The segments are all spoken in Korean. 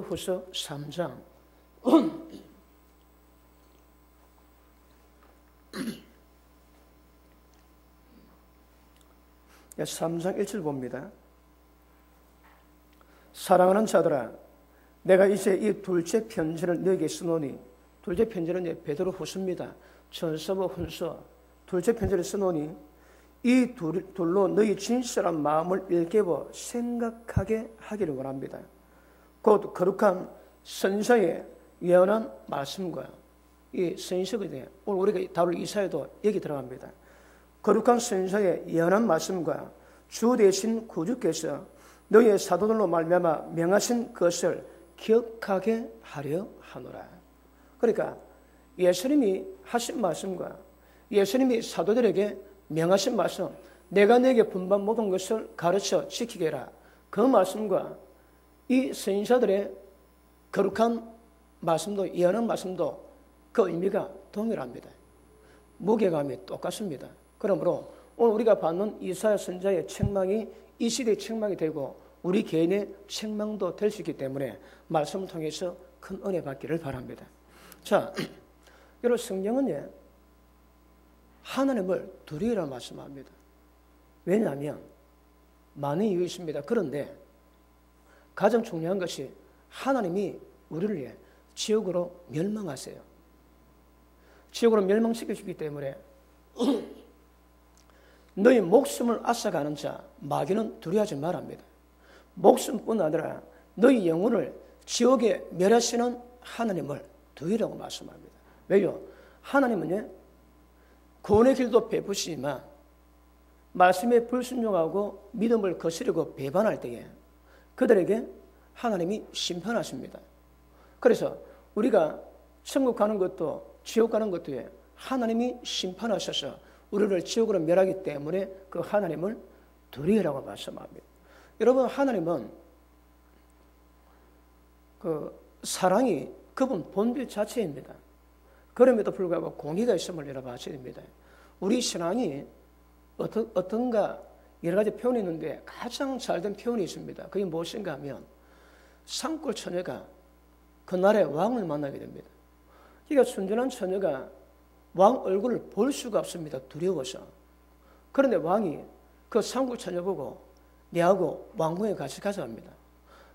후서 3장 3장 1절 봅니다. 사랑하는 자들아, 내가 이제 이 둘째 편지를 너에게 쓰노니, 둘째 편지는 베드로 후서입니다. 전서와 훈서, 둘째 편지를 쓰노니 이 둘로 너희 진실한 마음을 일깨워 생각하게 하기를 원합니다. 곧 거룩한 선서의 예언한 말씀과 이 선서에 대해 오늘 우리가 다룰 이사야도 여기 들어갑니다. 거룩한 선서의 예언한 말씀과 주 대신 구주께서 너희의 사도들로 말미암아 명하신 것을 기억하게 하려 하노라. 그러니까 예수님이 하신 말씀과 예수님이 사도들에게 명하신 말씀, 내가 너에게 분반 모든 것을 가르쳐 지키게 해라. 그 말씀과 이 선지자들의 거룩한 말씀도 예언한 말씀도 그 의미가 동일합니다. 무게감이 똑같습니다. 그러므로 오늘 우리가 받는 이사야 선지자의 책망이 이 시대의 책망이 되고 우리 개인의 책망도 될 수 있기 때문에 말씀을 통해서 큰 은혜 받기를 바랍니다. 자, 여러분 성경은 하나님을 두려워라 말씀합니다. 왜냐하면 많은 이유 있습니다. 그런데 가장 중요한 것이 하나님이 우리를 위해 지옥으로 멸망하세요. 지옥으로 멸망시키시기 때문에 너희 목숨을 앗아가는 자 마귀는 두려워하지 말합니다. 목숨뿐 아니라 너희 영혼을 지옥에 멸하시는 하나님을 두려라고 말씀합니다. 왜요? 하나님은 구원의 길도 베푸시지만 말씀에 불순종하고 믿음을 거스르고 배반할 때에 그들에게 하나님이 심판하십니다. 그래서 우리가 천국 가는 것도 지옥 가는 것도 하나님이 심판하셔서 우리를 지옥으로 멸하기 때문에 그 하나님을 두려워라고 말씀합니다. 여러분, 하나님은 그 사랑이 그분 본질 자체입니다. 그럼에도 불구하고 공의가 있음을 여러분 아셔야 됩니다. 우리 신앙이 어떤가 여러 가지 표현이 있는데 가장 잘된 표현이 있습니다. 그게 무엇인가 하면 산골 처녀가 그 나라의 왕을 만나게 됩니다. 그러니까 순전한 처녀가 왕 얼굴을 볼 수가 없습니다. 두려워서. 그런데 왕이 그 산골 처녀 보고 내하고 왕궁에 같이 가자 합니다.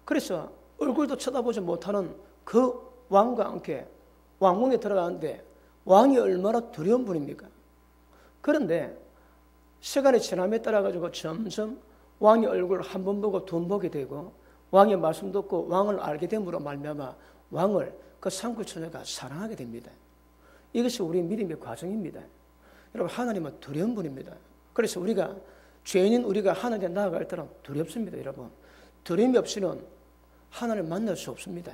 그래서 얼굴도 쳐다보지 못하는 그 왕과 함께 왕궁에 들어가는데 왕이 얼마나 두려운 분입니까? 그런데 시간이 지남에 따라 가지고 점점 왕의 얼굴을 한 번 보고 두 번 보게 되고 왕의 말씀 듣고 왕을 알게 됨으로 말미암아 왕을 그 산골 처녀가 사랑하게 됩니다. 이것이 우리 믿음의 과정입니다. 여러분, 하나님은 두려운 분입니다. 그래서 우리가 죄인인 우리가 하나님께 나아갈 때는 두렵습니다. 여러분, 두려움이 없이는 하나님을 만날 수 없습니다.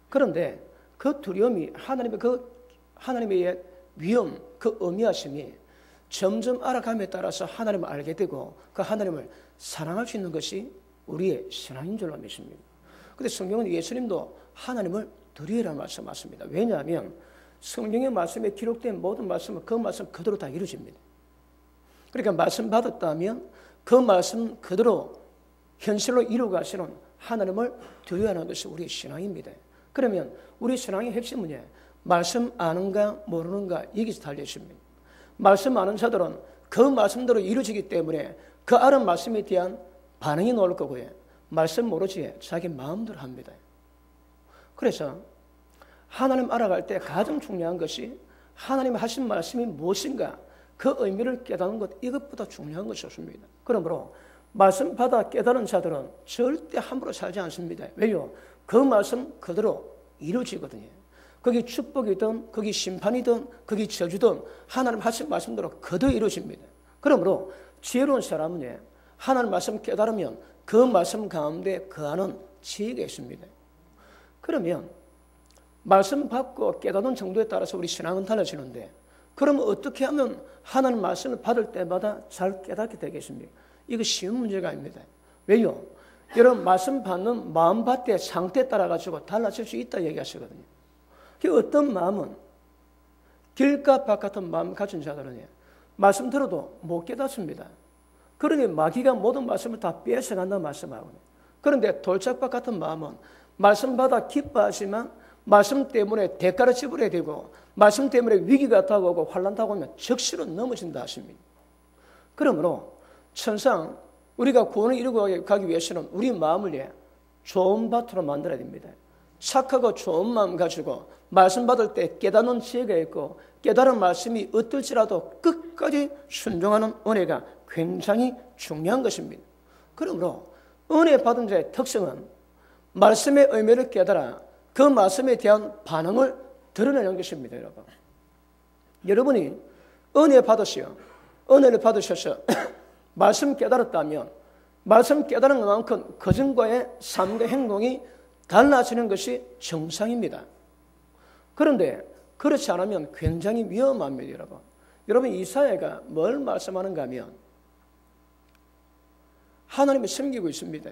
그런데 그 두려움이 하나님의 위험, 그 의미하심이 점점 알아감에 따라서 하나님을 알게 되고 그 하나님을 사랑할 수 있는 것이 우리의 신앙인 줄로 믿습니다. 그런데 성경은 예수님도 하나님을 두려워라 말씀하십니다. 왜냐하면 성경의 말씀에 기록된 모든 말씀은 그 말씀 그대로 다 이루어집니다. 그러니까 말씀 받았다면 그 말씀 그대로 현실로 이루어가시는 하나님을 두려워하는 것이 우리의 신앙입니다. 그러면 우리 신앙의 핵심은 말씀 아는가 모르는가 여기서 달려 있습니다. 말씀 아는 자들은 그 말씀대로 이루어지기 때문에 그 아는 말씀에 대한 반응이 나올 거고요. 말씀 모르지 자기 마음대로 합니다. 그래서 하나님 알아갈 때 가장 중요한 것이 하나님 하신 말씀이 무엇인가 그 의미를 깨닫는 것, 이것보다 중요한 것이 없습니다. 그러므로 말씀 받아 깨달은 자들은 절대 함부로 살지 않습니다. 왜요? 그 말씀 그대로 이루어지거든요. 거기 축복이든 거기 심판이든 거기 저주든 하나님 하신 말씀대로 그대로 이루어집니다. 그러므로 지혜로운 사람은 하나님 말씀 깨달으면 그 말씀 가운데 거하는 지혜가 있습니다. 그러면 말씀 받고 깨닫는 정도에 따라서 우리 신앙은 달라지는데 그러면 어떻게 하면 하나님 말씀을 받을 때마다 잘 깨닫게 되겠습니까? 이거 쉬운 문제가 아닙니다. 왜요? 여러분, 말씀 받는 마음 밭의 상태에 따라 가지고 달라질 수 있다 얘기하시거든요. 어떤 마음은 길가 밭 같은 마음 가진 자들은 말씀 들어도 못 깨닫습니다. 그러니 마귀가 모든 말씀을 다 뺏어간다는 말씀하거든요. 그런데 돌짝밭 같은 마음은 말씀 받아 기뻐하지만 말씀 때문에 대가를 지불해야 되고 말씀 때문에 위기가 다가오고 환난 다가오면 적시로 넘어진다 하십니다. 그러므로 천상 우리가 구원을 이루고 가기 위해서는 우리 마음을 좋은 밭으로 만들어야 됩니다. 착하고 좋은 마음 가지고 말씀 받을 때 깨닫는 지혜가 있고 깨달은 말씀이 어떨지라도 끝까지 순종하는 은혜가 굉장히 중요한 것입니다. 그러므로 은혜 받은 자의 특성은 말씀의 의미를 깨달아 그 말씀에 대한 반응을 드러내는 것입니다. 여러분이 은혜 받으시오. 은혜를 받으셔서 말씀 깨달았다면 말씀 깨달은 것만큼 그전과의 삶과 행동이 달라지는 것이 정상입니다. 그런데 그렇지 않으면 굉장히 위험합니다. 여러분 이사야가 뭘 말씀하는가 하면 하나님을 섬기고 있습니다.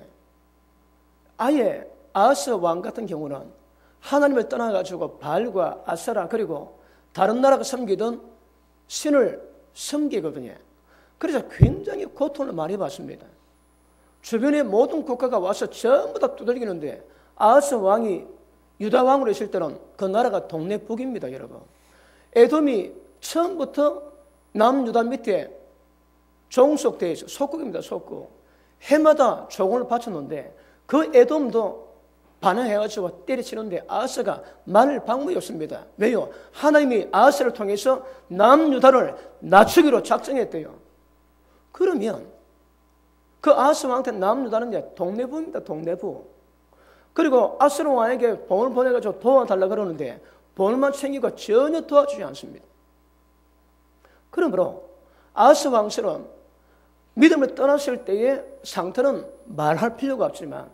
아예 아하스 왕 같은 경우는 하나님을 떠나가지고 바알과 아세라 그리고 다른 나라가 섬기던 신을 섬기거든요. 그래서 굉장히 고통을 많이 받습니다. 주변의 모든 국가가 와서 전부 다 두들기는데 아하스 왕이 유다 왕으로 있을 때는 그 나라가 동네 북입니다. 여러분. 에돔이 처음부터 남유다 밑에 종속되어 있어 속국입니다. 속국. 해마다 조공을 바쳤는데 그 에돔도 반응해가지고 때려치는데 아하스가 말릴 방법이 없습니다. 왜요? 하나님이 아하스를 통해서 남유다를 낮추기로 작정했대요. 그러면 그 아하스 왕한테 남유다는 동네부입니다. 동네부. 그리고 아스로 왕에게 본을 보내가지고 도와달라 그러는데 본을만 챙기고 전혀 도와주지 않습니다. 그러므로 아하스 왕처럼 믿음을 떠났을 때의 상태는 말할 필요가 없지만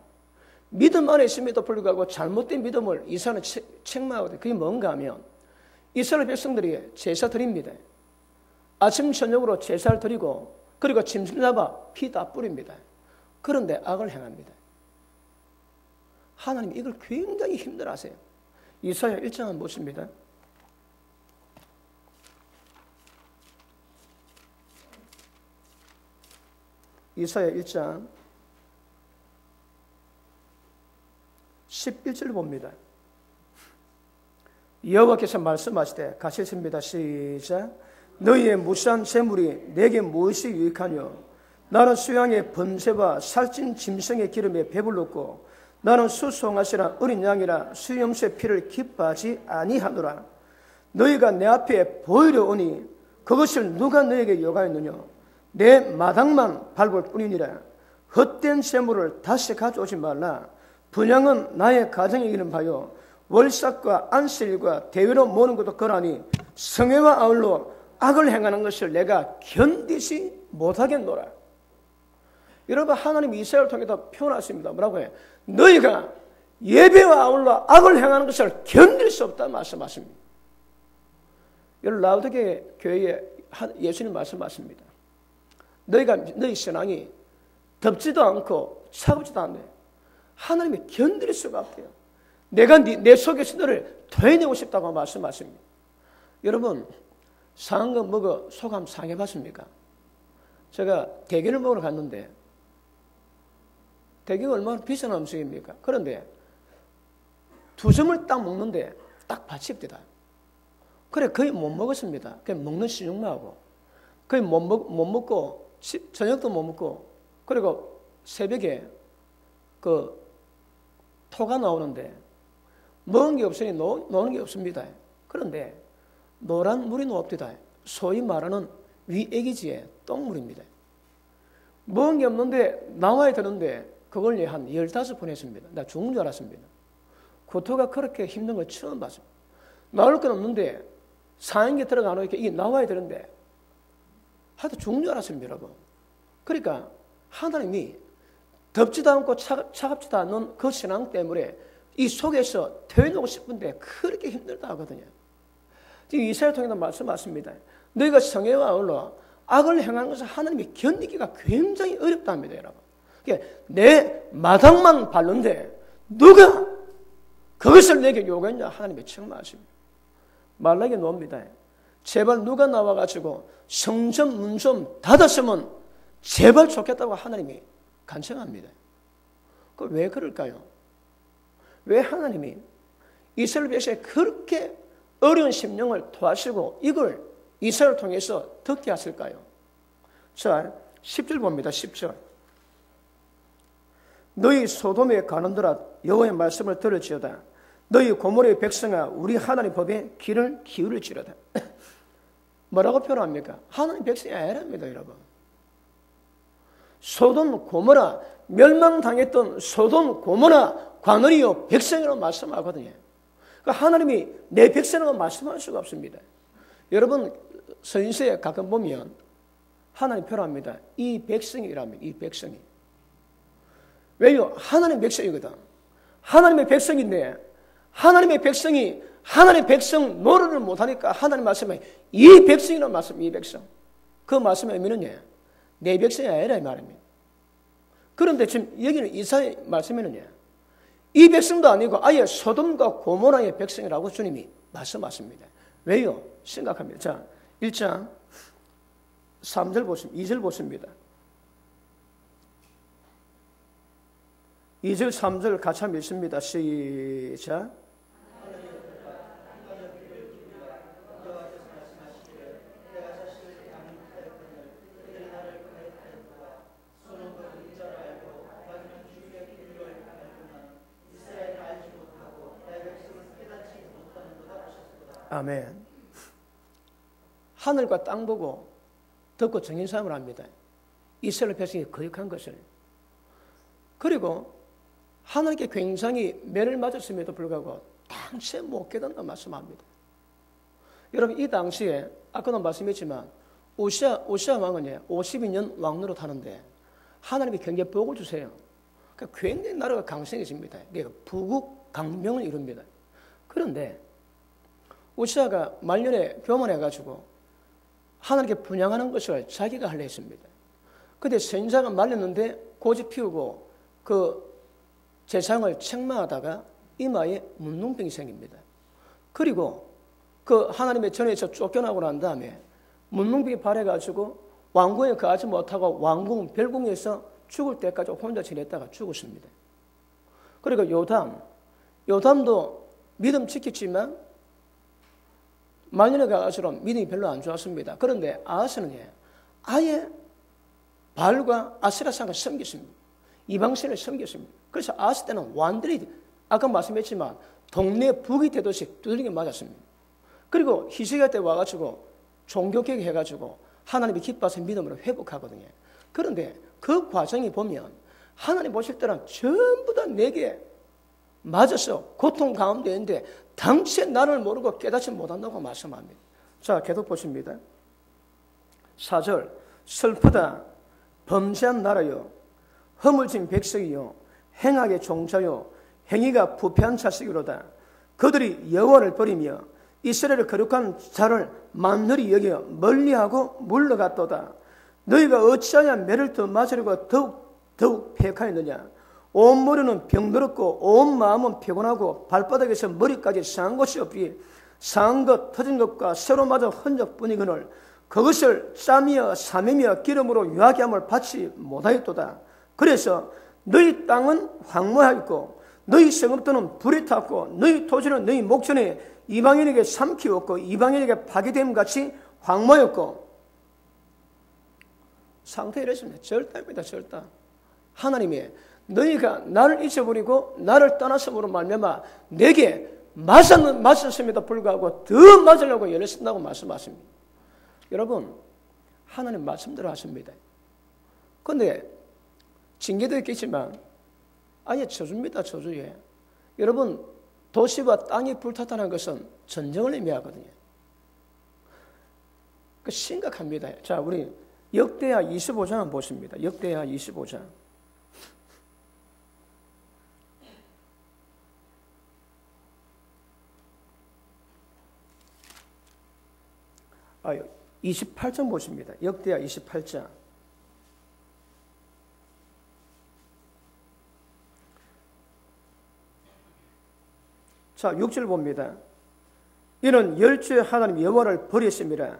믿음 안에 있음에도 불구하고 잘못된 믿음을 이스라엘은 책망하거든요. 그게 뭔가 하면 이스라엘 백성들이 제사 드립니다. 아침 저녁으로 제사를 드리고 그리고 짐승 잡아 피 다 뿌립니다. 그런데 악을 행합니다. 하나님 이걸 굉장히 힘들어하세요. 이사야 1장 한번 보십니다. 이사야 1장 11절 봅니다. 여호와께서 말씀하시되 같이 읽습니다. 시작. 너희의 무시한 재물이 내게 무엇이 유익하뇨? 나는 수양의 번제와 살찐 짐승의 기름에 배불렀고 나는 수송아시라 어린 양이라 수염새 피를 기뻐하지 아니하노라. 너희가 내 앞에 보이려 오니 그것을 누가 너에게 요구하였느냐? 내 마당만 밟을 뿐이니라. 헛된 재물을 다시 가져오지 말라. 분양은 나의 가정에 이르는 바요 월삭과 안식일과 대회로 모는 것도 거라니 성회와 아울러 악을 행하는 것을 내가 견디지 못하겠노라. 여러분 하나님이 이사야를 통해서 표현하십니다. 뭐라고 해요? 너희가 예배와 아울러 악을 행하는 것을 견딜 수 없다 말씀하십니다. 여러분 라우디게 교회에 예수님 말씀하십니다. 너희 신앙이 덥지도 않고 차갑지도 않네. 하나님이 견딜 수가 없대요. 내가 내 속에서 너를 토해내고 싶다고 말씀하십니다. 여러분 상한 거 먹어 소감 상해봤습니까? 제가 대게를 먹으러 갔는데 대게가 얼마나 비싼 음식입니까? 그런데 두 점을 딱 먹는데 딱 받칩니다. 그래 거의 못 먹었습니다. 그냥 먹는 신용만 하고 거의 못 먹고 저녁도 못 먹고 그리고 새벽에 그 토가 나오는데 먹은 게 없으니 노는 게 없습니다. 그런데 노란 물이 높디다. 소위 말하는 위애기지의 똥물입니다. 먹은 게 없는데 나와야 되는데 그걸 한 15번 했습니다. 나 죽는 줄 알았습니다. 고토가 그렇게 힘든 걸 처음 봤습니다. 나올 건 없는데 사행기 들어가놓으니까 이게 나와야 되는데 하여튼 죽는 줄 알았습니다. 여러분. 그러니까 하나님이 덥지도 않고 차갑지도 않는 그 신앙 때문에 이 속에서 태워놓고 싶은데 그렇게 힘들다 하거든요. 지금 이사야 통해서 말씀하십니다. 너희가 성회와 아울러 악을 행하는 것을 하나님이 견디기가 굉장히 어렵답니다. 여러분. 그러니까 내 마당만 밟는데 누가 그것을 내게 요구했냐 하나님이 책망하십니다. 말라게 놓습니다. 제발 누가 나와가지고 성전 문 좀 닫았으면 제발 좋겠다고 하나님이 간청합니다. 왜 그럴까요? 왜 하나님이 이스라엘 백성에 그렇게 어려운 심령을 토하시고 이걸 이스라엘을 통해서 듣게 하실까요? 자, 10절 봅니다. 10절. 너희 소돔에 가는들아 여호와의 말씀을 들을지어다. 너희 고모르의 백성아 우리 하나님 법에 귀를 기울일지어다. 뭐라고 표현합니까? 하나님 백성이 아니랍니다, 여러분. 소돔 고모라, 멸망당했던 소돔 고모라 관원이요 백성이라고 말씀하거든요. 그러니까 하나님이 내 백성이라고 말씀할 수가 없습니다. 여러분 서인서에 가끔 보면 하나님 표현합니다. 이 백성이랍니다. 이 백성이. 왜요? 하나님 백성이거든. 하나님의 백성인데 하나님의 백성이 하나님의 백성 노릇을 못하니까 하나님 말씀에 이 백성이라는 말씀, 이 백성. 그 말씀의 의미는요, 내 백성이 아니라 이 말입니다. 그런데 지금 여기는 이사의 말씀에는요, 이 백성도 아니고 아예 소돔과 고모라의 백성이라고 주님이 말씀하십니다. 왜요? 심각합니다. 자, 1장 3절 보십니다. 2절 보십니다. 2절 3절 같이 한번 읽습니다. 시작. 아멘. 하늘과 땅 보고 듣고 정인사함을 합니다. 이스라엘 백성이 거역한 것을. 그리고 하나님께 굉장히 매를 맞았음에도 불구하고 당시에 못 깨닫는다 말씀합니다. 여러분 이 당시에 아까도 말씀했지만 오시아 왕은 52년 왕노릇 하는데 하나님이 굉장히 복을 주세요. 그러니까 굉장히 나라가 강盛해집니다. 그러니까 부국 강명을 이룹니다. 그런데 오시아가 말년에 교만해가지고 하나님께 분양하는 것을 자기가 하려 했습니다. 그런데 선지자가 말렸는데 고집 피우고 그 재상을 책망하다가 이마에 문둥병이 생깁니다. 그리고 그 하나님의 전에서 쫓겨나고 난 다음에 문둥병이 발해가지고 왕궁에 거하지 못하고 왕궁 별궁에서 죽을 때까지 혼자 지냈다가 죽었습니다. 그리고 요담도 믿음 지켰지만 말년에 가서처럼 믿음이 별로 안 좋았습니다. 그런데 아하스는 아예 바알과 아세라상을 섬겼습니다. 이방신을 섬겼습니다. 그래서 아하스 때는 완전히 아까 말씀했지만 동네 북이 되듯이 두드리게 맞았습니다. 그리고 히스기야 때 와가지고 종교개혁 해가지고 하나님이 기뻐서 믿음으로 회복하거든요. 그런데 그 과정이 보면 하나님 보실 때는 전부 다 내게 맞아서 고통 가운데 있는데 당시에 나를 모르고 깨닫지 못한다고 말씀합니다. 자, 계속 보십니다. 4절. 슬프다 범죄한 나라여 허물진 백성이요 행악의 종자요 행위가 부패한 자식이로다. 그들이 여호와를 버리며 이스라엘의 거룩한 자를 만널히 여겨 멀리하고 물러갔도다. 너희가 어찌하여 매를 더 맞으려고 더욱 패역하였느냐. 온 머리는 병들었고 온 마음은 피곤하고 발바닥에서 머리까지 상한 것이 없이 상한 것 터진 것과 새로 맞은 흔적뿐이거늘 그것을 쌈이여 삼이며 기름으로 유하게 함을 받지 못하였도다. 그래서 너희 땅은 황무하였고 너희 성읍들은 불이 탔고 너희 토지는 너희 목전에 이방인에게 삼키웠고 이방인에게 파괴됨 같이 황무하였고. 상태 이랬습니다. 절대입니다. 절대. 하나님이 너희가 나를 잊어버리고 나를 떠났음으로 말미암아 내게 맞았음에도 불구하고 더 맞으려고 열을 쓴다고 말씀하십니다. 여러분 하나님 말씀대로 하십니다. 그런데 징계도 있겠지만 아예 저주입니다. 저주에. 여러분 도시와 땅이 불탔다는 것은 전쟁을 의미하거든요. 그 심각합니다. 자, 우리 역대하 25장 한번 보십니다. 역대하 25장. 28장 보십니다. 역대하 28장. 자, 6절 봅니다. 이는 열주의 하나님 여호와를 버렸습니다.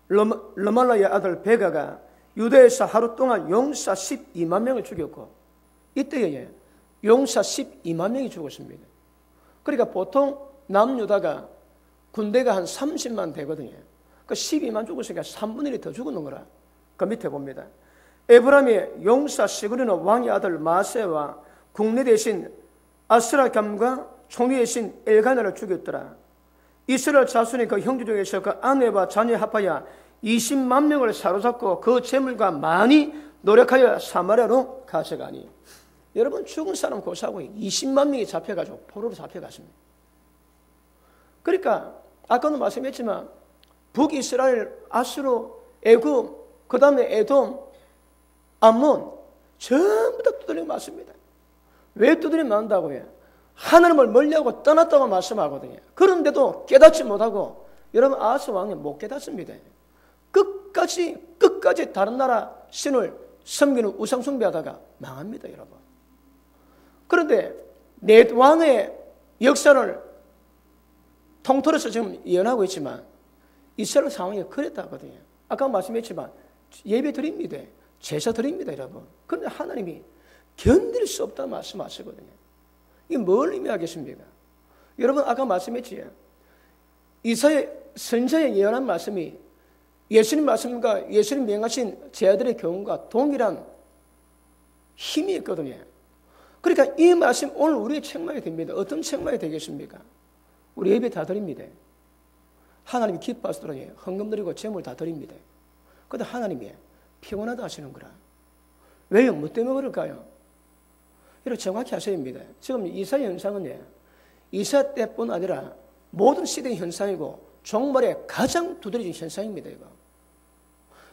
르말라의 아들 베가가 유다에서 하루 동안 용사 12만 명을 죽였고 이때에 용사 12만 명이 죽었습니다. 그러니까 보통 남유다가 군대가 한 30만 되거든요. 그 12만 죽었으니까 3분의 1이 더 죽었는 거라. 그 밑에 봅니다. 에브라임의 용사 시그리는 왕의 아들 마세와 국내 대신 아스라감과 총리 대신 엘가나를 죽였더라. 이스라엘 자손이 그 형제 중에서 그 아내와 자녀 합하여 20만 명을 사로잡고 그 재물과 많이 노력하여 사마리아로 가져가니. 여러분, 죽은 사람 고사하고 20만 명이 잡혀가지고 포로로 잡혀갔습니다. 그러니까 아까도 말씀했지만 북이스라엘, 아수르, 애굽, 그 다음에 에돔, 암몬 전부 다 두드려 맞습니다. 왜 두드려 맞는다고요? 하나님을 멀리하고 떠났다고 말씀하거든요. 그런데도 깨닫지 못하고 여러분 아하스 왕이 못 깨닫습니다. 끝까지 다른 나라 신을 섬기는 우상 숭배하다가 망합니다, 여러분. 그런데 네 왕의 역사를 통틀어서 지금 예언하고 있지만 이스라엘 상황이 그랬다거든요. 아까 말씀했지만 예배 드립니다. 제사 드립니다, 여러분. 그런데 하나님이 견딜 수 없다는 말씀하시거든요. 이게 뭘 의미하겠습니까? 여러분 아까 말씀했지, 이사야 선지자의 예언한 말씀이 예수님 말씀과 예수님 명하신 제자들의 경우가 동일한 힘이 있거든요. 그러니까 이 말씀 오늘 우리의 책망이 됩니다. 어떤 책망이 되겠습니까? 우리 예배 다 드립니다. 하나님이 기뻐하시더니 헌금 드리고 재물 다 드립니다. 그런데 하나님이 피곤하다 하시는 거라. 왜요? 뭐 때문에 그럴까요? 이렇게 정확히 하셔야 합니다. 지금 이사야 현상은 이사야 때뿐 아니라 모든 시대의 현상이고 종말에 가장 두드러진 현상입니다. 이거.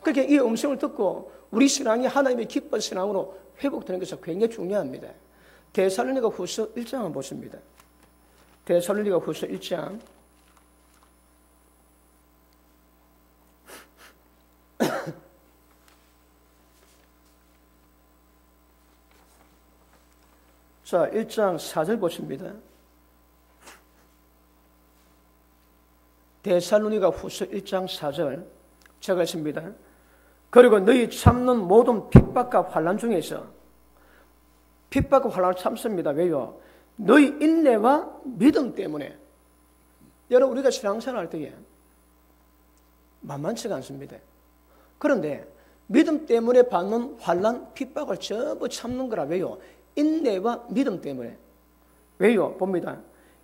그렇게 이 음성을 듣고 우리 신앙이 하나님의 기쁜 신앙으로 회복되는 것은 굉장히 중요합니다. 데살로니가 후서 1장 한번 보십니다. 데살로니가 후서 1장 자, 1장 4절 보십니다. 데살로니가 후서 1장 4절 제가 했습니다. 그리고 너희 참는 모든 핍박과 환난 중에서 핍박과 환난을 참습니다. 왜요? 너희 인내와 믿음 때문에. 여러분 우리가 신앙생활 할 때에 만만치가 않습니다. 그런데 믿음 때문에 받는 환난, 핍박을 전부 참는 거라. 왜요? 인내와 믿음 때문에. 왜요? 봅니다.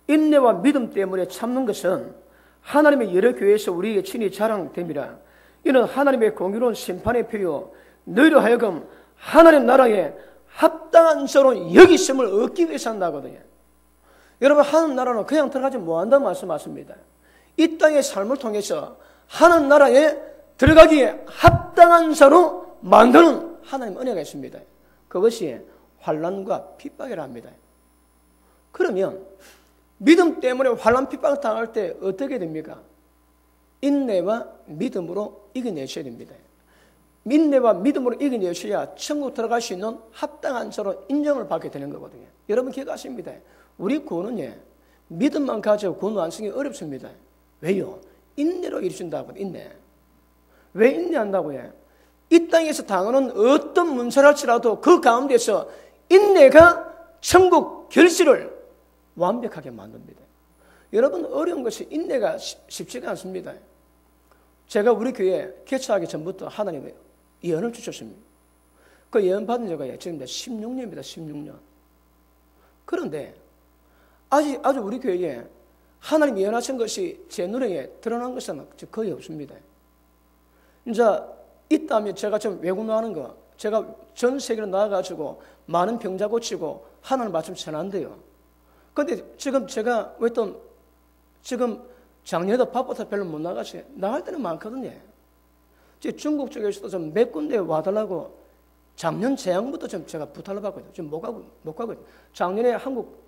인내와 믿음 때문에 참는 것은 하나님의 여러 교회에서 우리에게 친히 자랑됩니다. 이는 하나님의 공의로운 심판의 표요 너희로 하여금 하나님 나라에 합당한 자로 여기심을 얻기 위해서 한다거든요. 여러분 하나님 나라는 그냥 들어가지 못한다는 말씀하십니다. 이 땅의 삶을 통해서 하나님 나라에 들어가기에 합당한 자로 만드는 하나님의 은혜가 있습니다. 그것이 환난과 핍박이라 합니다. 그러면 믿음 때문에 환난 핍박을 당할 때 어떻게 됩니까? 인내와 믿음으로 이겨내셔야 됩니다. 인내와 믿음으로 이겨내셔야 천국 들어갈 수 있는 합당한 자로 인정을 받게 되는 거거든요. 여러분 기억하십니다. 우리 구원은 믿음만 가지고 구원 완성이 어렵습니다. 왜요? 인내로 이루신다고. 인내. 왜 인내한다고요? 이 땅에서 당하는 어떤 문제를 할지라도 그 가운데서 인내가 천국 결실을 완벽하게 만듭니다. 여러분 어려운 것이 인내가 쉽지가 않습니다. 제가 우리 교회 개척하기 전부터 하나님의 예언을 주셨습니다. 그 예언 받은 지가 지금 16년입니다. 16년. 그런데 아주 우리 교회에 하나님 예언하신 것이 제 눈에 드러난 것은 거의 없습니다. 이제 있다면 제가 좀 외국 나가는 거, 제가 전 세계로 나가가지고 많은 병자 고치고 하나님 말씀 전한대요. 근데 지금 제가 지금 작년에도 바빠서 별로 못 나가지. 나갈 때는 많거든요. 중국 쪽에서도 좀 몇 군데 와달라고 작년 재앙부터 좀 제가 부탁을 받고 있어요. 지금 못 가고 있어요. 작년에 한국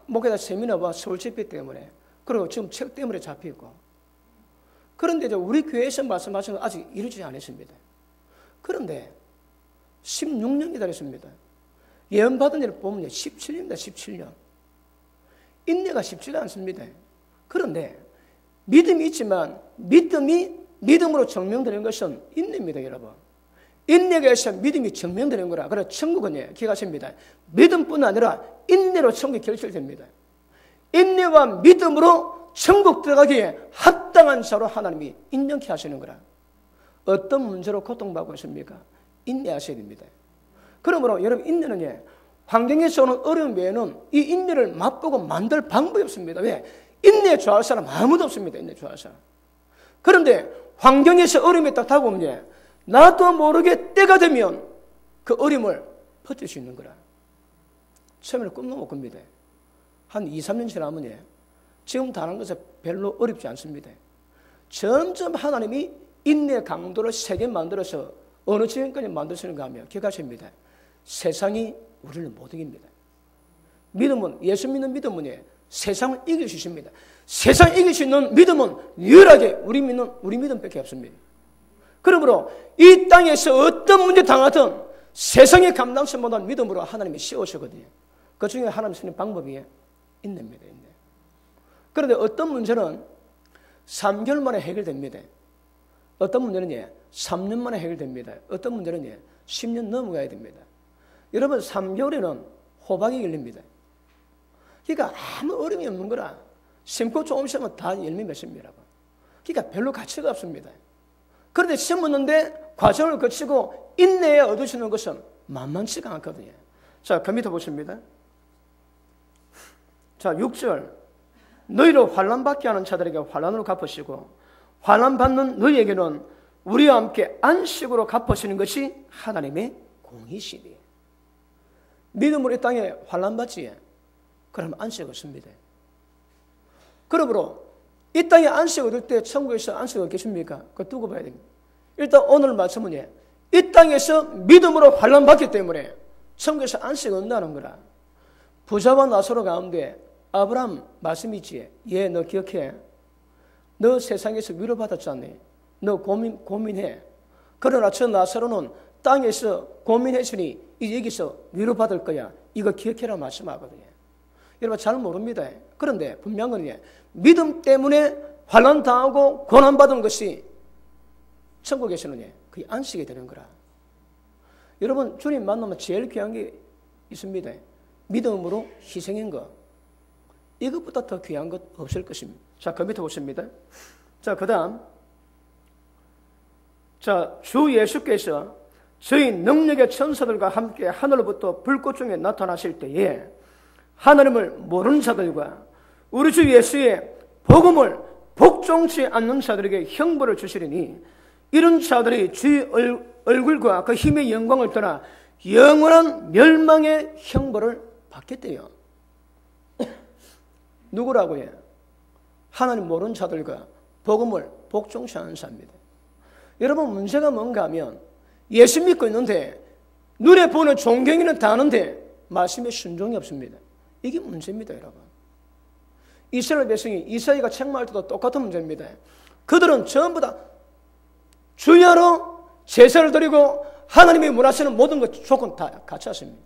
목회자 세미나와 서울 집회 때문에, 그리고 지금 책 때문에 잡혀있고. 그런데 우리 교회에서 말씀하신 건 아직 이루지 않았습니다. 그런데 16년 기다렸습니다. 예언 받은 일을 보면 17년입니다. 17년. 인내가 쉽지가 않습니다. 그런데 믿음이 있지만 믿음으로 증명되는 것은 인내입니다, 여러분. 인내가 있어 믿음이 증명되는 거라. 그래서 천국은 기억하십니다. 믿음뿐 아니라 인내로 천국이 결실됩니다. 인내와 믿음으로 천국 들어가기에 합당한 자로 하나님이 인정케 하시는 거라. 어떤 문제로 고통받고 있습니까? 인내하셔야 됩니다. 그러므로 여러분, 인내는 환경에서 오는 어려움 외에는 이 인내를 맛보고 만들 방법이 없습니다. 왜? 인내 좋아할 사람 아무도 없습니다. 인내 좋아할 사람. 그런데 환경에서 어려움이 딱 다가오면 나도 모르게 때가 되면 그 어려움을 버틸 수 있는 거라. 처음에는 꿈도 못 꿉니다. 한 2, 3년 지나면 지금 다른 것은 별로 어렵지 않습니다. 점점 하나님이 인내 강도를 세게 만들어서 어느 지경까지 만드시는가 하면 기억하십니다. 세상이 우리를 못 이깁니다. 믿음은, 예수 믿는 믿음은 세상을 이길 수 있습니다. 세상을 이길 수 있는 믿음은 유일하게 우리 믿음밖에 없습니다. 그러므로 이 땅에서 어떤 문제 당하든 세상의 감당치 못한 믿음으로 하나님이 씌우시거든요. 그 중에 하나님 쓰는 방법이 인내입니다. 인내. 그런데 어떤 문제는 3개월 만에 해결됩니다. 어떤 문제는 3년 만에 해결됩니다. 어떤 문제는 10년 넘어가야 됩니다. 여러분, 3개월에는 호박이 열립니다. 그러니까 아무 어려움이 없는 거라. 심고 조금씩 하면 다 열매 맺습니다. 그러니까 별로 가치가 없습니다. 그런데 심었는데 과정을 거치고 인내에 얻으시는 것은 만만치가 않거든요. 자, 그 밑에 보십니다. 자, 6절. 너희로 환난받게 하는 자들에게 환난으로 갚으시고 환난받는 너희에게는 우리와 함께 안식으로 갚으시는 것이 하나님의 공이시니. 믿음으로 이 땅에 환난받지? 그러면 안식 없습니다. 그러므로 이 땅에 안식 얻을 때 천국에서 안식 얻겠습니까? 그거 두고 봐야 됩니다. 일단 오늘 말씀은 이 땅에서 믿음으로 환난받기 때문에 천국에서 안식 얻는다는 거라. 부자와 나사로 가운데 아브라함 말씀이 있지. 너 기억해. 너 세상에서 위로받았잖니. 너 고민해. 그러나 저 나사로는 땅에서 고민했으니 이제 여기서 위로받을 거야. 이거 기억해라 말씀하거든요. 여러분 잘 모릅니다. 그런데 분명한 건 믿음 때문에 환난 당하고 고난받은 것이 천국에서는 그게 안식이 되는 거라. 여러분 주님 만나면 제일 귀한 게 있습니다. 믿음으로 희생인 것. 이것보다 더 귀한 것 없을 것입니다. 자, 그 밑에 보십니다. 자, 그 다음. 자, 주 예수께서 저희 능력의 천사들과 함께 하늘로부터 불꽃 중에 나타나실 때에 하나님을 모르는 자들과 우리 주 예수의 복음을 복종치 않는 자들에게 형벌을 주시리니 이런 자들이 주의 얼굴과 그 힘의 영광을 떠나 영원한 멸망의 형벌을 받겠대요. 누구라고요? 하나님 모르는 자들과 복음을 복종치 않는 자입니다. 여러분 문제가 뭔가 하면 예수 믿고 있는데 눈에 보는 존경이는 다 하는데 말씀에 순종이 없습니다. 이게 문제입니다. 여러분. 이스라엘 백성이 이사야가 책망할 때도 똑같은 문제입니다. 그들은 전부 다 주야로 제사를 드리고 하나님이 원하시는 모든 것 조건 다 갖췄습니다.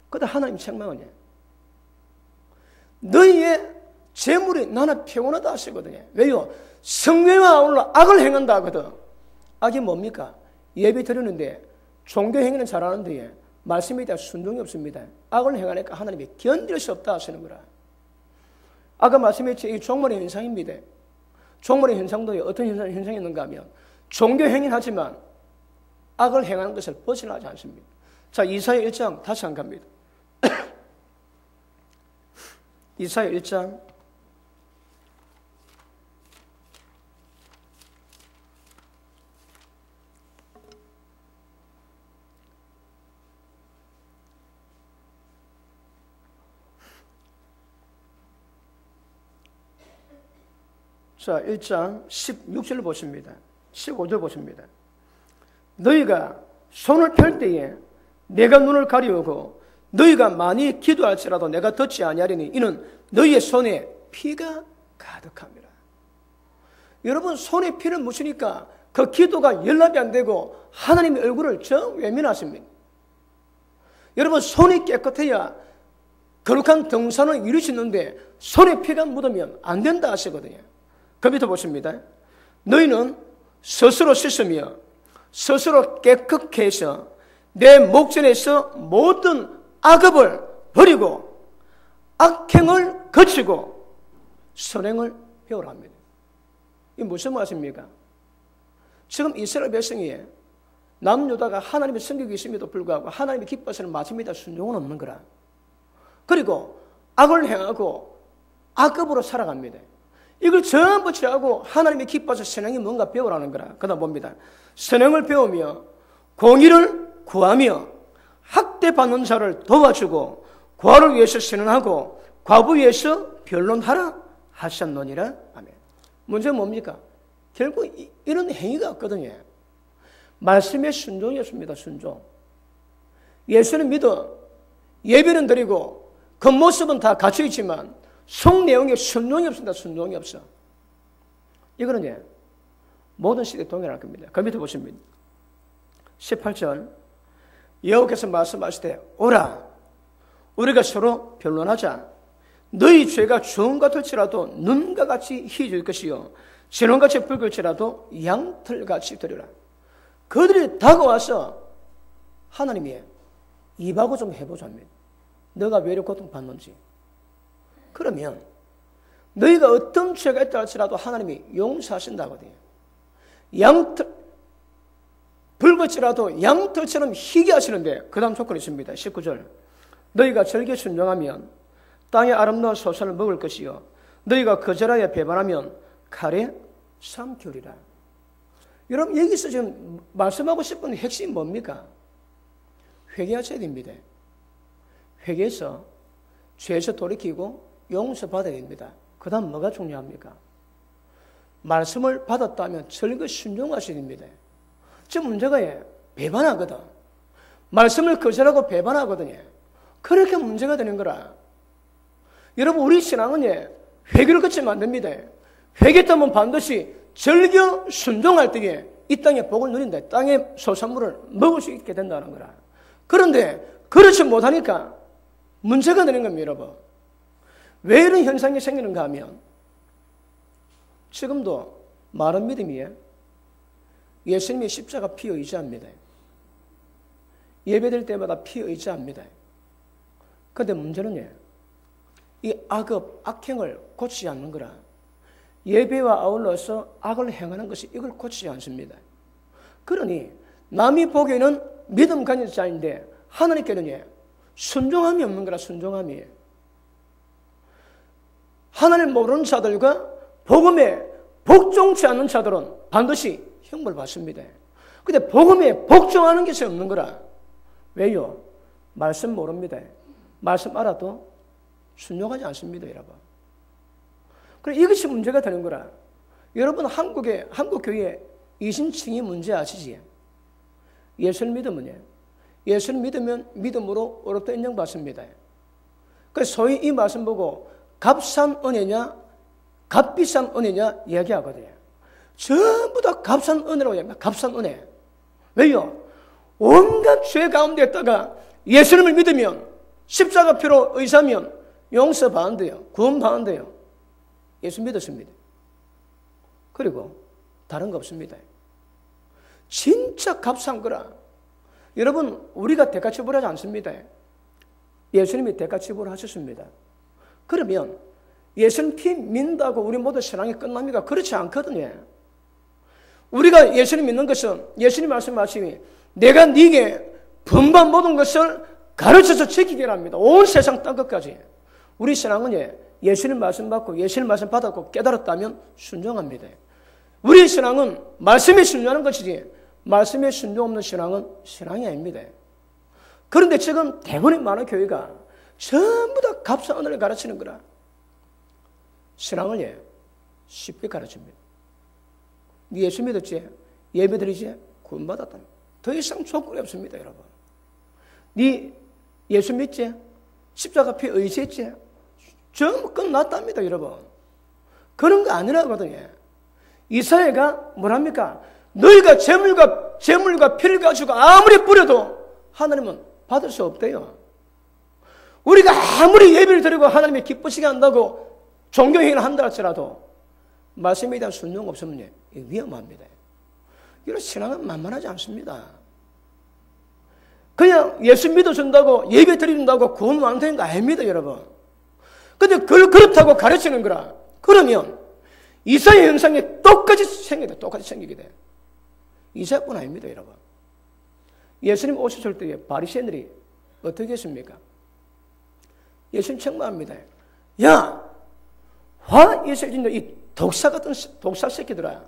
그런데 하나님 책망은 너희의 재물이 나는 평온하다 하시거든요. 왜요? 성령과 아울러 악을 행한다 하거든. 악이 뭡니까? 예배 드리는데 종교 행위는 잘하는데 말씀에 대한 순종이 없습니다. 악을 행하니까 하나님이 견딜 수 없다 하시는 거라. 아까 말씀했지 이 종말의 현상입니다. 종말의 현상도 어떤 현상이 있는가 하면 종교 행위는 하지만 악을 행하는 것을 벗어나지 않습니다. 자, 이사야 1장 다시 한번 갑니다. 이사야 1장 자, 1장 16절 보십니다. 15절 보십니다. 너희가 손을 펼 때에 내가 눈을 가리우고 너희가 많이 기도할지라도 내가 듣지 아니하리니 이는 너희의 손에 피가 가득합니다. 여러분 손에 피를 묻히니까 그 기도가 연락이 안 되고 하나님의 얼굴을 정 외면하십니다. 여러분 손이 깨끗해야 거룩한 등산을 이룰 수 있는데 손에 피가 묻으면 안 된다 하시거든요. 그 밑에 보십니다. 너희는 스스로 씻으며 스스로 깨끗게 해서 내 목전에서 모든 악업을 버리고 악행을 거치고 선행을 배우라 합니다. 이게 무슨 말씀입니까? 지금 이스라엘 백성이 남유다가 하나님의 성격이 있음에도 불구하고 하나님의 기뻐서는 마침이다 순종은 없는 거라. 그리고 악을 행하고 악급으로 살아갑니다. 이걸 전부 취하고 하나님의 기뻐서 선행이 뭔가 배우라는 거라. 그다음 봅니다. 선행을 배우며 공의를 구하며 학대받는 자를 도와주고 고아를 위해서 선언하고 과부 위해서 변론하라 하셨노니라. 아멘. 문제는 뭡니까? 결국 이런 행위가 없거든요. 말씀의 순종이었습니다. 순종. 예수는 믿어 예배는 드리고 겉모습은 다 갖춰있지만 속 내용에 순종이 없습니다. 순종이 없어. 이거는 모든 시대에 동일할 겁니다. 그 밑에 보시면 18절 여호와께서 말씀하시되 오라 우리가 서로 변론하자. 너희 죄가 주홍 같을지라도 눈과 같이 희질 것이요 진홍같이 붉을지라도 양털같이 되리라. 그들이 다가와서 하나님이 입하고 좀 해보자 합니다. 너가 왜 이렇게 고통받는지. 그러면 너희가 어떤 죄가 있다 할지라도 하나님이 용서하신다거든요. 양털 붉을지라도 양털처럼 희게 하시는데 그 다음 조건이 있습니다. 19절 너희가 절개 순종하면 땅의 아름다운 소산을 먹을 것이요 너희가 거절하여 배반하면 칼에 삼키리라. 여러분 여기서 지금 말씀하고 싶은 핵심이 뭡니까? 회개하셔야 됩니다. 회개해서 죄에서 돌이키고 용서받아야 됩니다. 그 다음 뭐가 중요합니까? 말씀을 받았다면 절개 순종하셔야 됩니다. 지금 문제가 배반하거든. 말씀을 거절하고 배반하거든요. 그렇게 문제가 되는 거라. 여러분 우리 신앙은 회개를 거치면 안 됩니다. 회개했다면 반드시 절겨 순종할 때에 이 땅에 복을 누린다. 땅의 소산물을 먹을 수 있게 된다는 거라. 그런데 그렇지 못하니까 문제가 되는 겁니다. 여러분. 왜 이런 현상이 생기는가 하면 지금도 많은 믿음이 예수님의 십자가 피 의지합니다. 예배될 때마다 피 의지합니다. 그런데 문제는 이 악행을 고치지 않는 거라. 예배와 아울러서 악을 행하는 것이 이걸 고치지 않습니다. 그러니 남이 보기에는 믿음 가진 자인데 하나님께는 순종함이 없는 거라. 순종함이. 하나님 모르는 자들과 복음에 복종치 않는 자들은 반드시 형벌 받습니다. 근데 복음에 복종하는 것이 없는 거라. 왜요? 말씀 모릅니다. 말씀 알아도 순종하지 않습니다, 여러분. 그래 이것이 문제가 되는 거라. 여러분 한국 교회 이신칭이 문제 아시지? 예수를 믿으면 예수를 믿으면 믿음으로 어렵다 인정받습니다. 그래서 소위 이 말씀 보고 값싼 은혜냐 값비싼 은혜냐 이야기하거든요. 전부 다 값싼 은혜라고 이야기합니다. 값싼 은혜. 왜요? 온갖 죄 가운데 있다가 예수님을 믿으면 십자가 피로 의사면 용서받는데요. 구원받는데요. 예수 믿었습니다. 그리고 다른 거 없습니다. 진짜 값싼 거라. 여러분 우리가 대가 지불하지 않습니다. 예수님이 대가 지불하셨습니다. 그러면 예수님 피 믿는다고 우리 모두 신앙이 끝납니까? 그렇지 않거든요. 우리가 예수님 믿는 것은 예수님 말씀하시니 내가 네게 분반 모든 것을 가르쳐서 지키게 합니다. 온 세상 땅 끝까지. 우리 신앙은 예수님 말씀 받고 예수님 말씀 받았고 깨달았다면 순종합니다. 우리 신앙은 말씀에 순종하는 것이지 말씀에 순종 없는 신앙은 신앙이 아닙니다. 그런데 지금 대부분의 많은 교회가 전부 다 값싼 은혜를 가르치는 거라. 신앙을 쉽게 가르칩니다. 네 예수 믿었지? 예배 드리지? 구원받았다. 더 이상 조건이 없습니다, 여러분. 네 예수 믿지? 십자가 피 의지했지? 전부 끝났답니다, 여러분. 그런 거 아니라거든요. 이사야가 뭐랍니까? 너희가 재물과 피를 가지고 아무리 뿌려도 하나님은 받을 수 없대요. 우리가 아무리 예배를 드리고 하나님이 기쁘시게 한다고 종교행위를 한다 할지라도 말씀에 대한 순종 없으면 위험합니다. 이런 신앙은 만만하지 않습니다. 그냥 예수 믿어준다고 예배 드린다고 구원 완성된 거 아닙니다, 여러분. 근데 그걸 그렇다고 가르치는 거라. 그러면 이사야 현상이 똑같이 생기게 돼. 이사야뿐 아닙니다, 여러분. 예수님 오셨을 때에 바리새인들이 어떻게 했습니까? 예수님 책망합니다. 야, 화 있을 진다 이 독사 같은 독사 새끼들아,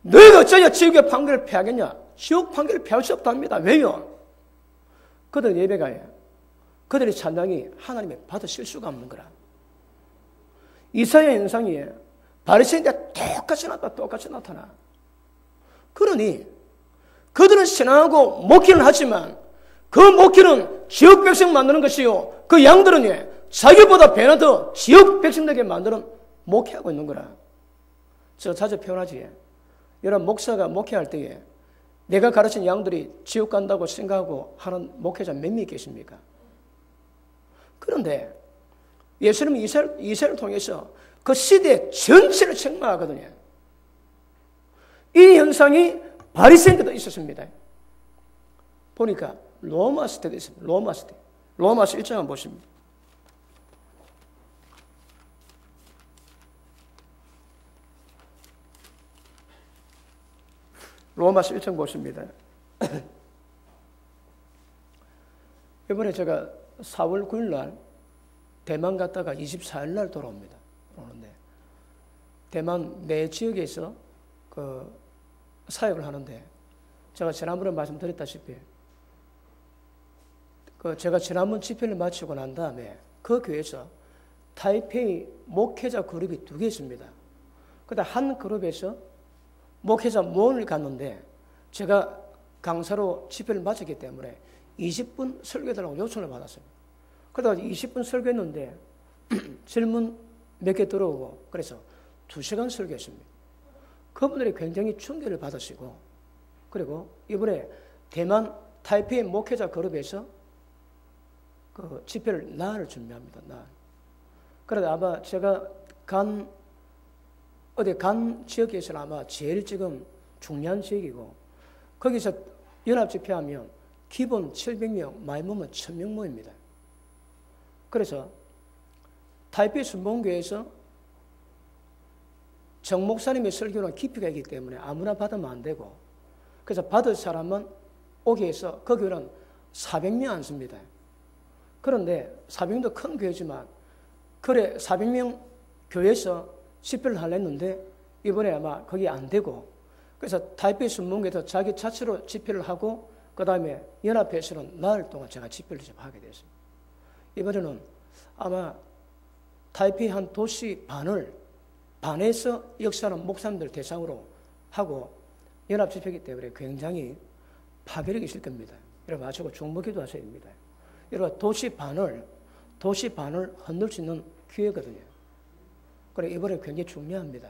너희가 어쩌냐 지옥의 판결을 피하겠냐? 지옥 판결을 피할 수 없답니다. 왜요? 그들 예배가요. 그들의 찬양이 하나님의 받으실 수가 없는 거라. 이사야 현상이 바리새인들과 똑같이 나타나. 그러니 그들은 신앙하고 목회를 하지만 그 목회는 지역 백성 만드는 것이요, 그 양들은 자기보다 배나 더 지역 백성되게 만드는 목회하고 있는 거라. 제가 자주 표현하지. 여러분, 목사가 목회할 때에 내가 가르친 양들이 지옥 간다고 생각하고 하는 목회자 몇 명 계십니까? 그런데 예수님은 이사야를 통해서 그 시대 전체를 책망하거든요. 이 현상이 바리새인들도 있었습니다. 보니까 로마서 때도 있습니다. 로마서 1장 한번 보십니다. 로마서 1장 보십니다. 이번에 제가 4월 9일 날 대만 갔다가 24일 날 돌아옵니다. 그러는데 대만 내 지역에서 그 사역을 하는데, 제가 지난번에 말씀드렸다시피 제가 지난번 집회를 마치고 난 다음에 그 교회에서 타이페이 목회자 그룹이 2개 있습니다. 그때 한 그룹에서 목회자 모임을 갔는데 제가 강사로 집회를 마쳤기 때문에 20분 설교해달라고 요청을 받았어요. 그러다가 20분 설교했는데 질문 몇 개 들어오고 그래서 2시간 설교했습니다. 그분들이 굉장히 충격을 받으시고, 그리고 이번에 대만 타이페이 목회자 그룹에서 그 집회를 나흘 준비합니다. 나흘. 그래도 아마 제가 간 지역에서는 아마 제일 지금 중요한 지역이고, 거기서 연합 집회하면 기본 700명, 많이 모으면 1000명 모입니다. 그래서 타이페이 순복음교회에서 정 목사님의 설교는 깊이가 있기 때문에 아무나 받으면 안 되고, 그래서 받을 사람은 오게 해서 그 교회는 400명 앉습니다. 그런데 400명도 큰 교회지만 그래 400명 교회에서 집회를 하려 했는데 이번에 아마 거기 안 되고, 그래서 타이페이 순복음교회에서 자기 자체로 집회를 하고 그 다음에 연합회에서는 나흘 동안 제가 집회를 좀 하게 됐습니다. 이번에는 아마 타이페이 한 도시 반에서 역사하는 목사님들 대상으로 하고 연합 집회이기 때문에 굉장히 파괴력이 있을 겁니다. 여러분 아시고 중보기도 하셔야 됩니다. 여러분 도시 반을 흔들 수 있는 기회거든요. 그래 이번에 굉장히 중요합니다.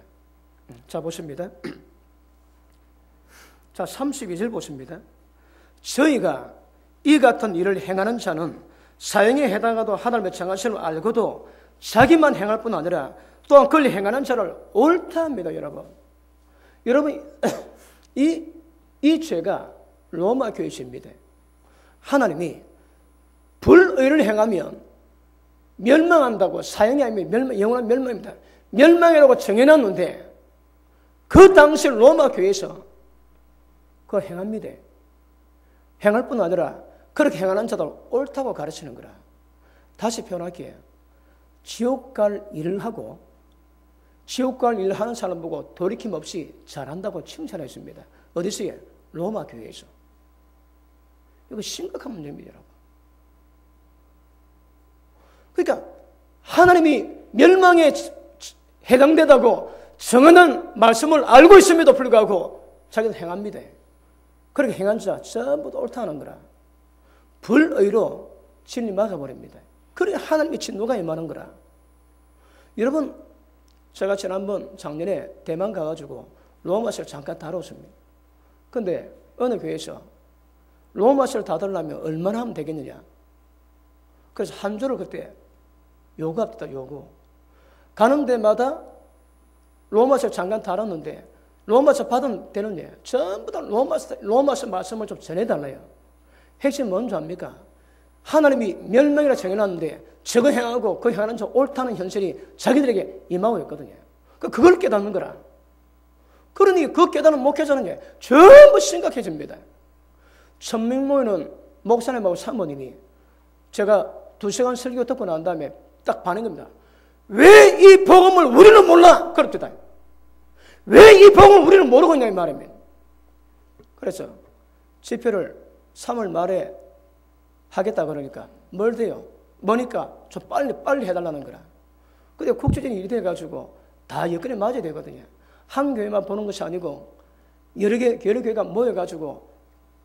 자 보십니다. 자 32절 보십니다. 저희가 이 같은 일을 행하는 자는 사형에 해당하도 하나님의 정하심을 알고도 자기만 행할 뿐 아니라 또한 그걸 행하는 자를 옳다 합니다. 여러분 이 죄가 로마 교회 죄입니다. 하나님이 불의를 행하면 멸망한다고, 사형이 아니면 영원한 멸망입니다. 멸망이라고 정해놨는데 그 당시 로마 교회에서 그거 행합니다. 행할 뿐 아니라 그렇게 행하는 자들 옳다고 가르치는 거라. 다시 표현할게요. 지옥 갈 일을 하고 지옥 갈 일을 하는 사람 보고 돌이킴 없이 잘한다고 칭찬했습니다. 어디서요? 로마 교회에서. 이거 심각한 문제입니다, 여러분. 그러니까 하나님이 멸망에 해당되다고 정하는 말씀을 알고 있음에도 불구하고 자기는 행합니다. 그렇게 행한 자 전부 다 옳다는 거라. 불의로 진리 막아버립니다. 그래 하나님의 진노가 임하는 거라. 여러분 제가 지난번 작년에 대만 가가지고 로마서를 잠깐 다뤘습니다. 근데 어느 교회에서 로마서를 다 들으려면 얼마나 하면 되겠느냐. 그래서 한 주를 그때 요구합니다. 요구. 가는 데마다 로마서 잠깐 다뤘는데 로마서 받은 데는 전부 다 로마서 말씀을 좀 전해달라요. 핵심 뭔지 압니까? 하나님이 멸망이라 정해놨는데 저거 행하고 그 행하는 저 옳다는 현실이 자기들에게 임하고 있거든요. 그걸 깨닫는 거라. 그러니 그 깨닫는 목회자는 게 전부 심각해집니다. 천명모에는 목사님하고 사모님이 제가 2시간 설교 듣고 난 다음에 딱 반응인 겁니다. 왜 이 복음을 우리는 몰라? 그렇다. 왜 이 복음을 우리는 모르고 있냐 이 말입니다. 그래서 집회를 3월 말에 하겠다 그러니까 뭘 돼요? 뭐니까 좀 빨리 해달라는 거라. 근데 국제적인 일이 돼가지고 다 여건에 맞아야 되거든요. 한 교회만 보는 것이 아니고 여러 교회가 모여가지고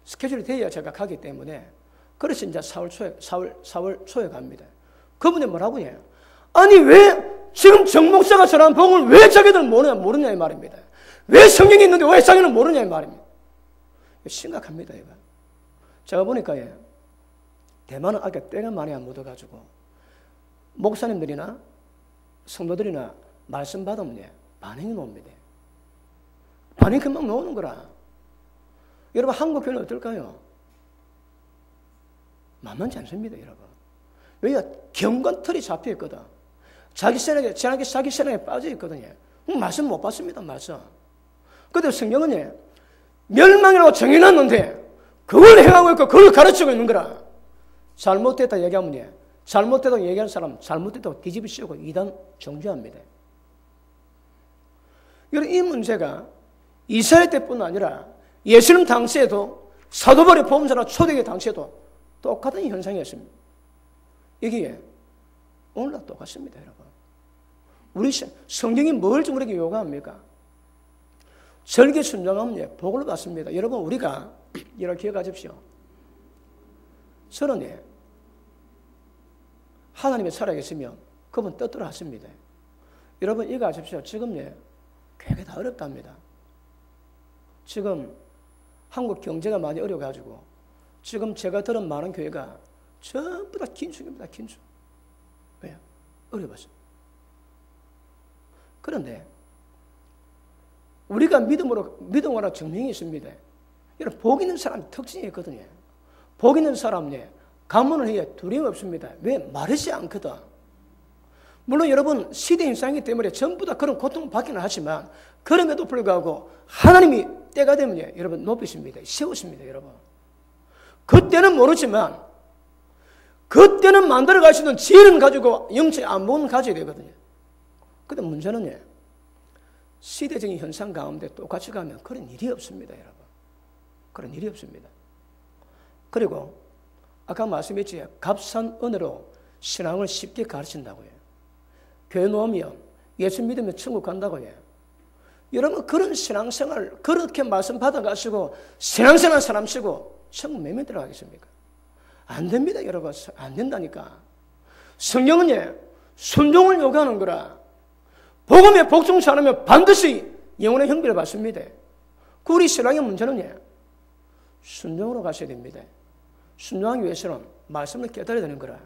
스케줄이 돼야 제가 가기 때문에 그래서 이제 4월 초에 갑니다. 그분이 뭐라고 해요? 아니 왜 지금 정 목사가 전한 복음을 왜 자기들 모르냐 이 말입니다. 왜 성경이 있는데 왜 자기는 모르냐 이 말입니다. 심각합니다 이거. 제가 보니까 대만은 아까 때가 많이 안 묻어가지고 목사님들이나 성도들이나 말씀 받으면 반응이 나옵니다. 반응이 금방 나오는 거라. 여러분 한국 교회는 어떨까요? 만만치 않습니다 여러분. 왜냐? 경건틀이 잡혀있거든. 자기 신앙에 빠져있거든요. 말씀 못 받습니다 말씀. 그런데 성경은 멸망이라고 정해놨는데 그걸 행하고 있고 그걸 가르치고 있는 거라. 잘못됐다 얘기하면 잘못됐다고 얘기하는 사람 잘못됐다고 뒤집어 씌우고 이단 정죄합니다. 이 문제가 이스라엘 때뿐 아니라 예수님 당시에도 사도 바울의 복음서나 초대교회 당시에도 똑같은 현상이었습니다. 이게 오늘날 똑같습니다 여러분. 우리 성경이 뭘 좀 우리에게 요구합니까? 절개 순종하면 복을 받습니다. 여러분 우리가 이렇게 기억하십시오. 저는 하나님의 살아계시면 그분 뜻대로 하십니다. 여러분 이거 아십시오. 지금 교회가 다 어렵답니다. 지금 한국 경제가 많이 어려워가지고 지금 제가 들은 많은 교회가 전부 다 긴축입니다. 긴축. 왜요? 어려워서. 그런데 우리가 믿음으로 증명이 있습니다. 여러분 복 있는 사람의 특징이 있거든요. 복 있는 사람은 가문을 해야 두려움 없습니다. 왜? 마르지 않거든. 물론 여러분 시대 인상이기 때문에 전부 다 그런 고통을 받기는 하지만 그럼에도 불구하고 하나님이 때가 되면 여러분 높이십니다. 세우십니다. 여러분. 그때는 모르지만 그때는 만들어 갈 수 있는 지혜는 가지고 영적 안목은 가져야 되거든요. 근데 문제는 시대적인 현상 가운데 똑같이 가면 그런 일이 없습니다. 여러분. 그런 일이 없습니다. 그리고 아까 말씀했지 값싼 은혜로 신앙을 쉽게 가르친다고 해요. 교회 놓으면 예수 믿으면 천국 간다고 해요. 여러분 그런 신앙생활 그렇게 말씀 받아가시고 신앙생활 사람치고 천국 몇명 들어가겠습니까? 안 됩니다 여러분. 안 된다니까. 성경은 순종을 요구하는 거라. 복음에 복종치 않으면 반드시 영혼의 형벌을 받습니다. 그 우리 신앙의 문제는 순종으로 가셔야 됩니다. 순종하기 위해서는 말씀을 깨달아야 되는 거라.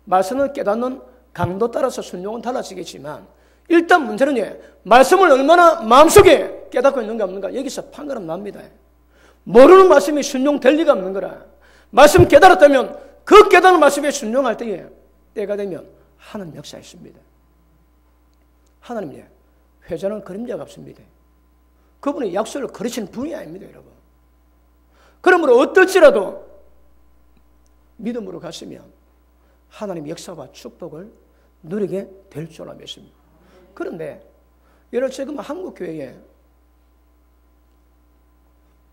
말씀을 깨닫는 강도 따라서 순종은 달라지겠지만 일단 문제는 말씀을 얼마나 마음속에 깨닫고 있는가 없는가 여기서 판가름 납니다. 모르는 말씀이 순종될 리가 없는 거라. 말씀 깨달았다면 그 깨달은 말씀에 순종할 때가 되면 하나님 역사했습니다. 하나님 회자는 그림자가 없습니다. 그분이 약속을 거르시는 분이 아닙니다. 여러분. 그러므로 어떨지라도 믿음으로 갔으면 하나님의 역사와 축복을 누리게 될 줄 믿습니다. 그런데 여러분 지금 한국교회에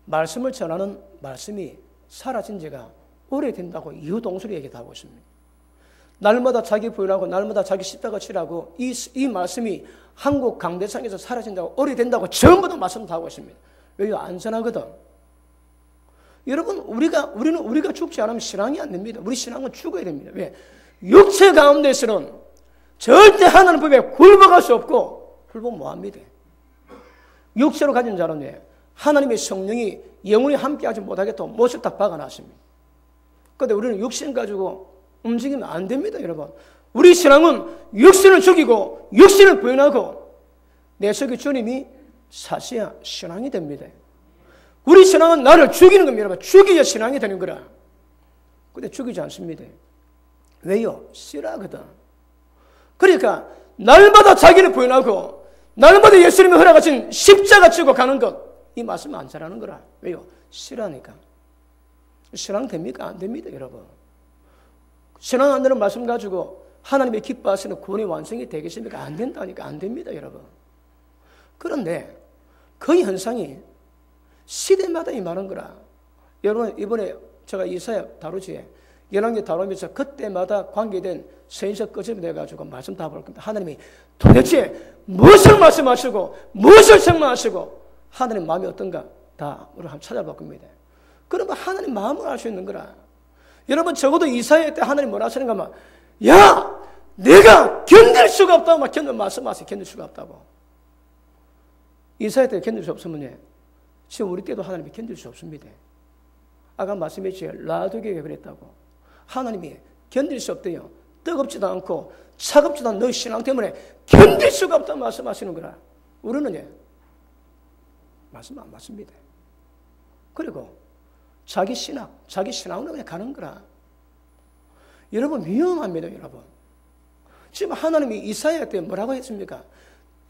말씀을 전하는 말씀이 사라진 지가 오래된다고 이유동수리 얘기하고 있습니다. 날마다 자기 부인하고 날마다 자기 십자가 치라고 이 말씀이 한국 강대상에서 사라진다고 오래된다고 전부 다 말씀을 하고 있습니다. 왜요? 안전하거든. 여러분 우리가 죽지 않으면 신앙이 안 됩니다. 우리 신앙은 죽어야 됩니다. 왜? 육체 가운데서는 절대 하나님 법에 굴복할 수 없고 굴복 못합니다. 육체로 가진 자는 하나님의 성령이 영원히 함께하지 못하겠다고 못을 딱 박아놨습니다. 그런데 우리는 육신 가지고 움직이면 안 됩니다. 여러분. 우리 신앙은 육신을 죽이고 육신을 부인하고 내 속에 주님이 사셔야 신앙이 됩니다. 우리 신앙은 나를 죽이는 겁니다. 여러분. 죽여야 신앙이 되는 거라. 근데 죽이지 않습니다. 왜요? 싫어하거든. 그러니까 날마다 자기를 부인하고 날마다 예수님이 허락하신 십자가 지고 가는 것, 이 말씀 안 잘하는 거라. 왜요? 싫어하니까. 신앙 됩니까? 안 됩니다, 여러분. 신앙 안 되는 말씀 가지고 하나님의 기뻐하시는 구원의 완성이 되겠습니까? 안 된다니까. 안 됩니다, 여러분. 그런데 그 현상이 시대마다 임하는 거라. 여러분, 이번에 제가 이사야 다루지에 열왕기 다루면서 그때마다 관계된 서인석 꺼짐이 돼가지고 말씀 다 볼 겁니다. 하나님이 도대체 무엇을 말씀하시고 무엇을 책망하시고 하나님 마음이 어떤가 다 우리 한번 찾아볼 겁니다. 그러면 하나님 마음을 알 수 있는 거라. 여러분, 적어도 이사야 때 하나님 뭐라 하시는가 하면, 야, 내가 견딜 수가 없다고 막 말씀하세요. 견딜 수가 없다고. 이사야 때 견딜 수 없으면 지금 우리 때도 하나님이 견딜 수 없습니다. 아까 말씀했지, 라도교가 그랬다고. 하나님이 견딜 수 없대요. 뜨겁지도 않고 차갑지도 않은 너희 신앙 때문에 견딜 수가 없다고 말씀하시는 거라. 우리는 말씀 안 맞습니다. 그리고 자기 신앙으로 그냥 가는 거라. 여러분, 위험합니다, 여러분. 지금 하나님이 이사야 때 뭐라고 했습니까?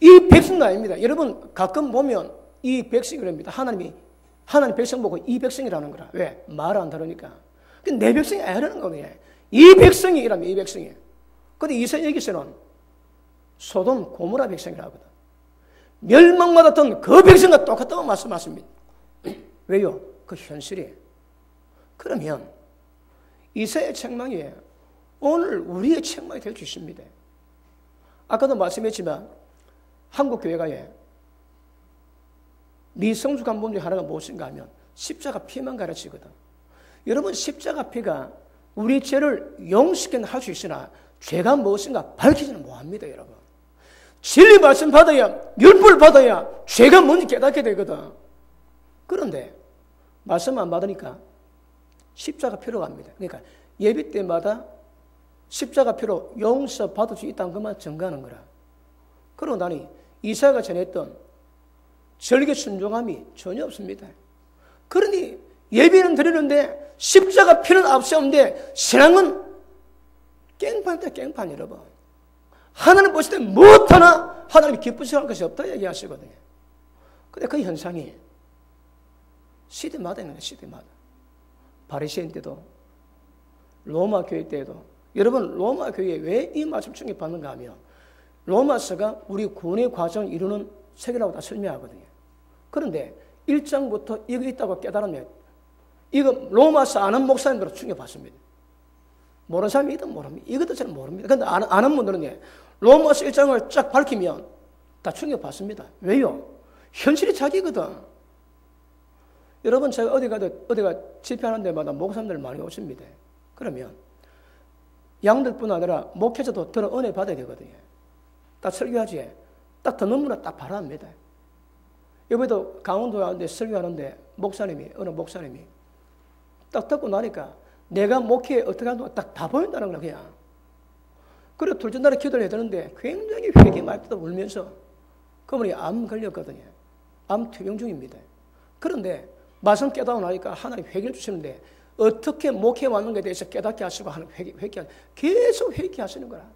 이 백성도 아닙니다. 여러분, 가끔 보면 이 백성이랍니다. 하나님 백성 보고 이 백성이라는 거라. 왜? 말 안 들으니까. 근데 내 백성이 아니라는 거거든요. 이 백성이라면 이 백성이. 근데 이사야 여기서는 소돔 고모라 백성이라고 하거든. 멸망받았던 그 백성과 똑같다고 말씀하십니다. 왜요? 그 현실이. 그러면 이사야의 책망이 오늘 우리의 책망이 될 수 있습니다. 아까도 말씀했지만 한국교회가 미성숙한 부분 중 하나가 무엇인가 하면 십자가 피만 가르치거든. 여러분, 십자가 피가 우리 죄를 용서는 할 수 있으나 죄가 무엇인가 밝히지는 못합니다, 여러분. 진리 말씀 받아야, 율법을 받아야 죄가 뭔지 깨닫게 되거든. 그런데 말씀 안 받으니까 십자가 피로 갑니다. 그러니까 예배 때마다 십자가 피로 용서 받을 수 있다는 것만 증거하는 거라. 그러고 나니 이사야가 전했던 절개 순종함이 전혀 없습니다. 그러니 예배는 드리는데 십자가 피는 앞서 없는데 신앙은 깽판이다, 깽판, 여러분. 하나님 보실 때 무엇 하나 하나님이 기쁘시할 것이 없다 얘기하시거든요. 근데 그 현상이 시대마다 있는 거예요, 시대마다. 바리새인 때도, 로마 교회 때도. 여러분, 로마 교회에 왜 이 말씀 충격받는가 하면 로마서가 우리 구원의 과정을 이루는 책이라고 다 설명하거든요. 그런데 1장부터 이거 있다고 깨달으면 이거 로마서 아는 목사님들은 충격받습니다. 모르는 사람이 있든 모릅니다. 이것도 잘 모릅니다. 그런데 아는 분들은 로마서 1장을 쫙 밝히면 다 충격받습니다. 왜요? 현실이 자기거든. 여러분, 제가 어디가 집회하는 데마다 목사님들 많이 오십니다. 그러면 양들뿐 아니라 목회자도 들어 은혜 받아야 되거든요. 딱 설교하지. 딱 듣는 분은 딱 바라합니다. 이번에도 강원도에 왔는데 설교하는데 어느 목사님이 딱 듣고 나니까 내가 목회에 어떻게 하는지 딱 다 보인다는 거야, 그냥. 그리고 둘째 날에 기도를 해야 되는데 굉장히 회개 많이 뜯어 울면서 그분이 암 걸렸거든요. 암 투병 중입니다. 그런데 말씀 깨닫고 나니까 하나님 회개를 주시는데 어떻게 목회에 왔는 것에 대해서 깨닫게 하시고 하는 계속 회개하시는 거라.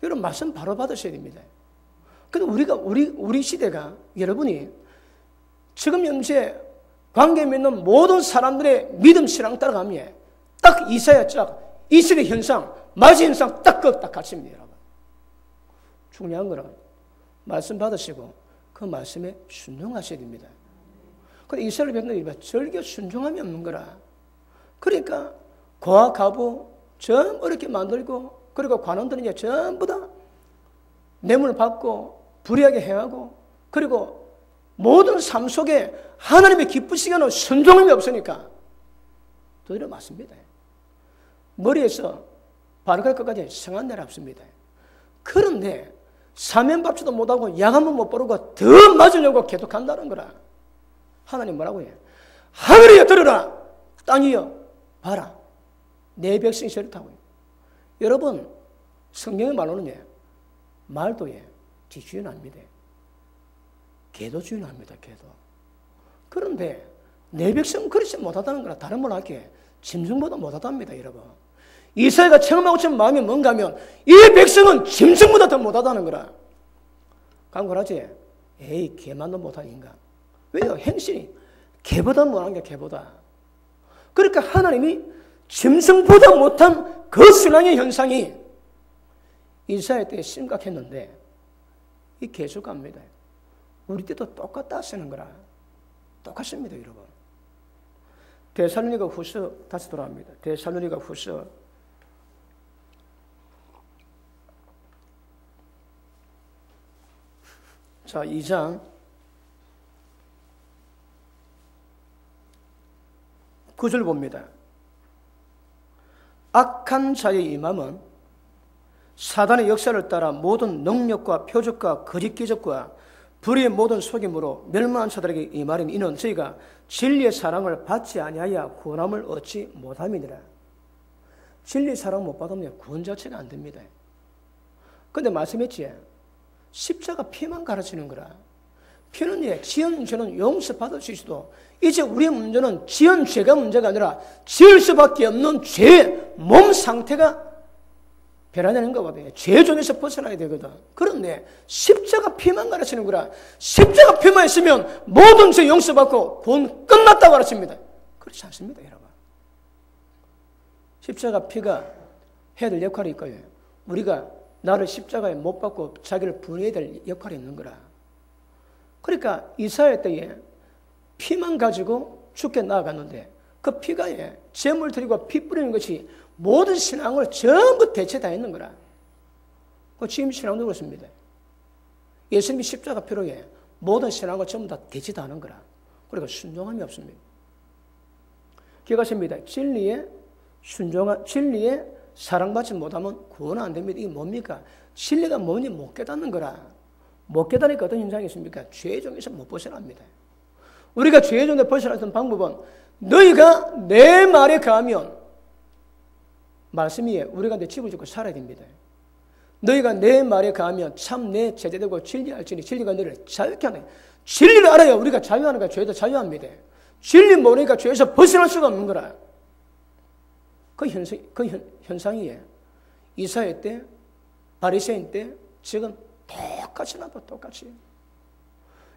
여러분, 말씀 바로 받으셔야 됩니다. 근데 우리 시대가 여러분이 지금 현재 관계 맺는 모든 사람들의 믿음 신앙 따라가면 딱 이사야 짝 이스라엘 현상, 마지 현상 딱 같습니다, 여러분. 중요한 거는 말씀 받으시고 그 말씀에 순종하셔야 됩니다. 근데 이스라엘 백성들이 절개 순종함이 없는 거라. 그러니까 고아 가부 전부 이렇게 만들고 그리고 관원들은 이제 전부 다 뇌물을 받고 불의하게 행하고 그리고 모든 삶 속에 하나님의 기쁘시게 하는 순종함이 없으니까 도리어 맞습니다. 머리에서 발가락까지 성한 데는 없습니다. 그런데 사면밥주도 못하고 약 한 번 못 바르고 더 맞으려고 계속한다는 거라. 하나님 뭐라고 해요? 하늘이여 들으라, 땅이여 봐라, 내 백성이 저렇다고 해요. 여러분, 성경의 말로는 말도 지주인 아닙니다. 개도 주인 아닙니다, 개도. 그런데 내 백성은 그렇지 못하다는 거라. 다른 말 할게 짐승보다 못하답니다, 여러분. 이사야가 체험하고 싶은 마음이 뭔가 하면 이 백성은 짐승보다 더 못하다는 거라. 강골하지? 에이, 개만도 못한 인간. 왜요? 행실이 개보다 못한 게 개보다. 그러니까 하나님이 짐승보다 못한 그 신앙의 현상이 이사야 때 심각했는데 이 계속 갑니다. 우리 때도 똑같다 쓰는 거라. 똑같습니다, 여러분. 데살로니가 후서 다시 돌아옵니다. 데살로니가 후서 2장 9절 봅니다. 악한 자의 임함은 사단의 역사를 따라 모든 능력과 표적과 거짓 기적과 불의의 모든 속임으로 멸망한 자들에게 임하리니 이는 저희가 진리의 사랑을 받지 아니하여 구원함을 얻지 못함이니라. 진리의 사랑 못 받으면 구원 자체가 안 됩니다. 그런데 말씀했지, 십자가 피만 가르치는 거라. 피는 지은 죄는 용서받을 수 있어도 이제 우리의 문제는 지은 죄가 문제가 아니라 지을 수밖에 없는 죄의 몸 상태가 변화되는 거거든요. 죄 중에서 벗어나야 되거든. 그런데 십자가 피만 가르치는 거라. 십자가 피만 있으면 모든 죄 용서받고 구원 끝났다고 가르칩니다. 그렇지 않습니다, 여러분. 십자가 피가 해야 될 역할이 있고요. 우리가 나를 십자가에 못 박고 자기를 부인해야 될 역할이 있는 거라. 그러니까 이사야 때에 피만 가지고 죽게 나아갔는데 그 피가 제물 드리고 피 뿌리는 것이 모든 신앙을 전부 대체 다 했는 거라. 지금 신앙도 그렇습니다. 예수님이 십자가 피로 모든 신앙을 전부 다 대체 다 하는 거라. 그러니까 순종함이 없습니다. 기억하십니다. 진리에 사랑받지 못하면 구원은 안 됩니다. 이게 뭡니까? 진리가 뭔지 못 깨닫는 거라. 못 깨닫으니까 어떤 현상이 있습니까? 죄의 종에서 못 벗어납니다. 우리가 죄의 종에 벗어나는 방법은 너희가 내 말에 가면 말씀이 우리가 내 집을 짓고 살아야 됩니다. 너희가 내 말에 가면 참 내 제자되고 진리할지니 진리가 너희를 자유케 하네. 진리를 알아야 우리가 자유하는 거야. 죄에서 자유합니다. 진리 모르니까 죄에서 벗어날 수가 없는 거라. 그 현상이 이사야 때, 바리새인 때, 지금 똑같이 나도 똑같이.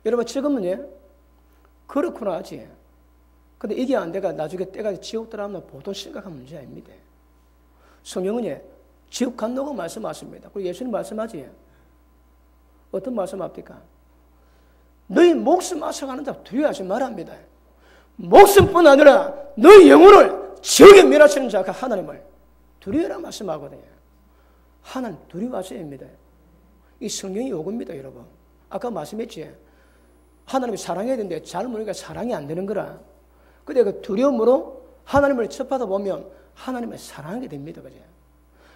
여러분 지금은 그렇구나 하지. 근데 이게 안 돼가 나중에 때가 지옥 들어가면 보통 심각한 문제 아닙니다. 성경은 지옥 간다고 말씀하십니다. 그리고 예수님 말씀하지. 어떤 말씀합니까? 너희 목숨 앗아가는 자 두려워하지 말합니다. 목숨뿐 아니라 너희 영혼을 지옥에 멸하시는 자가 하나님을 두려워라 말씀하거든요. 하나님 두려워하셔야 합니다. 이 성경의 요구입니다, 여러분. 아까 말씀했지. 하나님이 사랑해야 되는데 잘 모르니까 사랑이 안 되는 거라. 근데 그 두려움으로 하나님을 접하다 보면 하나님을 사랑하게 됩니다, 그죠?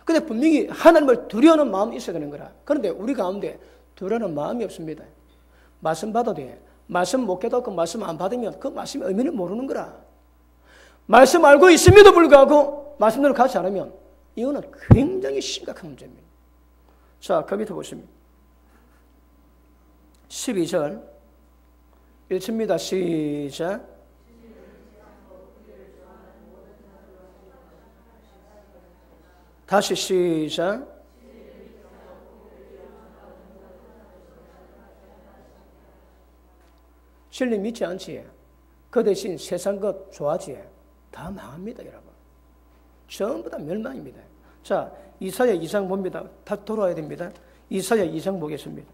근데 분명히 하나님을 두려워하는 마음이 있어야 되는 거라. 그런데 우리 가운데 두려워하는 마음이 없습니다. 말씀 받아도 돼. 말씀 못 깨닫고 말씀 안 받으면 그 말씀의 의미를 모르는 거라. 말씀 알고 있음에도 불구하고 말씀대로 가지 않으면 이거는 굉장히 심각한 문제입니다. 자, 그 밑에 보십니다. 12절 읽습니다. 시작. 다시 시작. 진리 믿지 않지? 그 대신 세상 것 좋아하지? 다 망합니다, 여러분. 전부 다 멸망입니다. 자, 이사야 2장 봅니다. 다 돌아와야 됩니다. 이사야 2장 보겠습니다.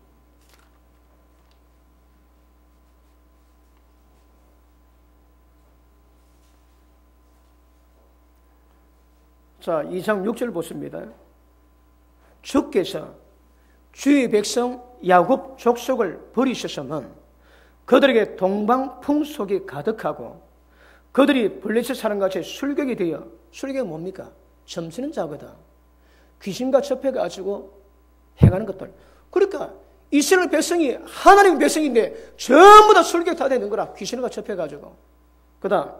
자, 2장 6절 보십니다. 주께서 주의 백성 야곱 족속을 버리셨으면 그들에게 동방 풍속이 가득하고 그들이 블레셋 사람같이 술객이 되어, 술객이 뭡니까? 점치는 자거든. 귀신과 접해가지고 행하는 것들. 그러니까 이스라엘 백성이 하나님의 백성인데 전부 다 술객 다 되는 거라. 귀신과 접해가지고. 그 다음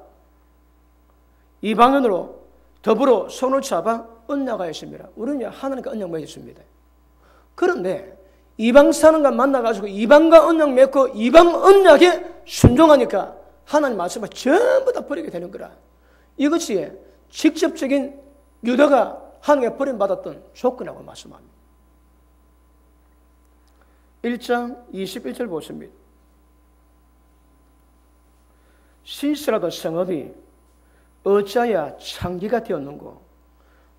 이방인으로 더불어 손을 잡아 언약하였습니다. 우리는 하나님과 언약 맺었습니다. 그런데 이방 사람과 만나가지고 이방과 언약 맺고 이방 언약에 순종하니까 하나님 말씀을 전부 다 버리게 되는 거라. 이것이 직접적인 유다가 하나님께 버림받았던 조건이라고 말씀합니다. 1장 21절 보십니다. 신실하던 성읍이 어찌하여 창기가 되었는고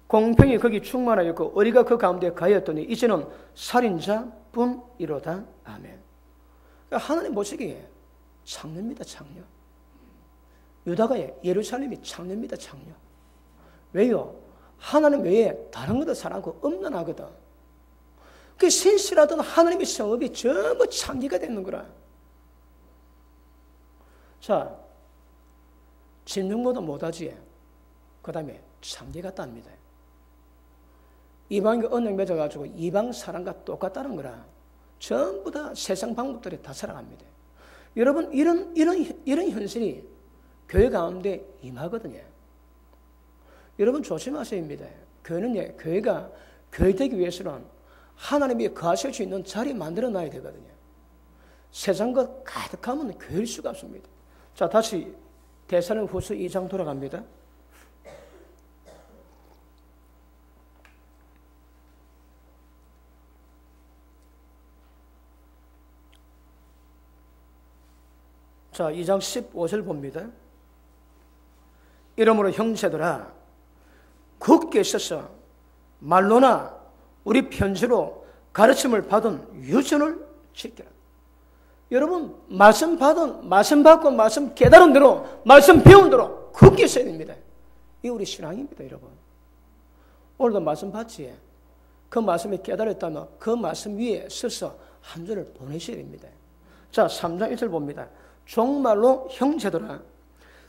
공평이 거기 충만하였고 의리가 그 가운데 가였더니 이제는 살인자뿐이로다. 아멘. 그러니까 하나님 보시기에 창녀입니다. 창녀. 유다가 예루살렘이 창녀입니다. 창녀. 왜요? 하나님 외에 다른 것도 사랑하고 없는 하거든. 그 신실하던 하나님의 성읍이 전부 창기가 되는 거라. 자, 진명보다 못하지. 그 다음에 창기가 땁니다. 이방인과 언약 맺어가지고 이방 사람과 똑같다는 거라. 전부 다 세상 방법들이 다 살아갑니다. 여러분, 이런 현실이 교회 가운데 임하거든요. 여러분 조심하셔야 합니다. 교회가 교회 되기 위해서는 하나님이 거하실 수 있는 자리 만들어 놔야 되거든요. 세상과 가득하면 교회일 수가 없습니다. 자, 다시 데살로니가후서 2장 돌아갑니다. 자, 2장 15절 봅니다. 이러므로 형제들아 굳게 있어서 말로나 우리 편지로 가르침을 받은 유전을 지키라. 여러분, 말씀 받고 말씀 깨달은 대로 말씀 배운 대로 굳게 있어야 됩니다. 이게 우리 신앙입니다. 여러분, 오늘도 말씀 받지. 그 말씀이 깨달았다면 그 말씀 위에 서서 한 주를 보내셔야 됩니다. 자, 3장 1절 봅니다. 정말로 형제들아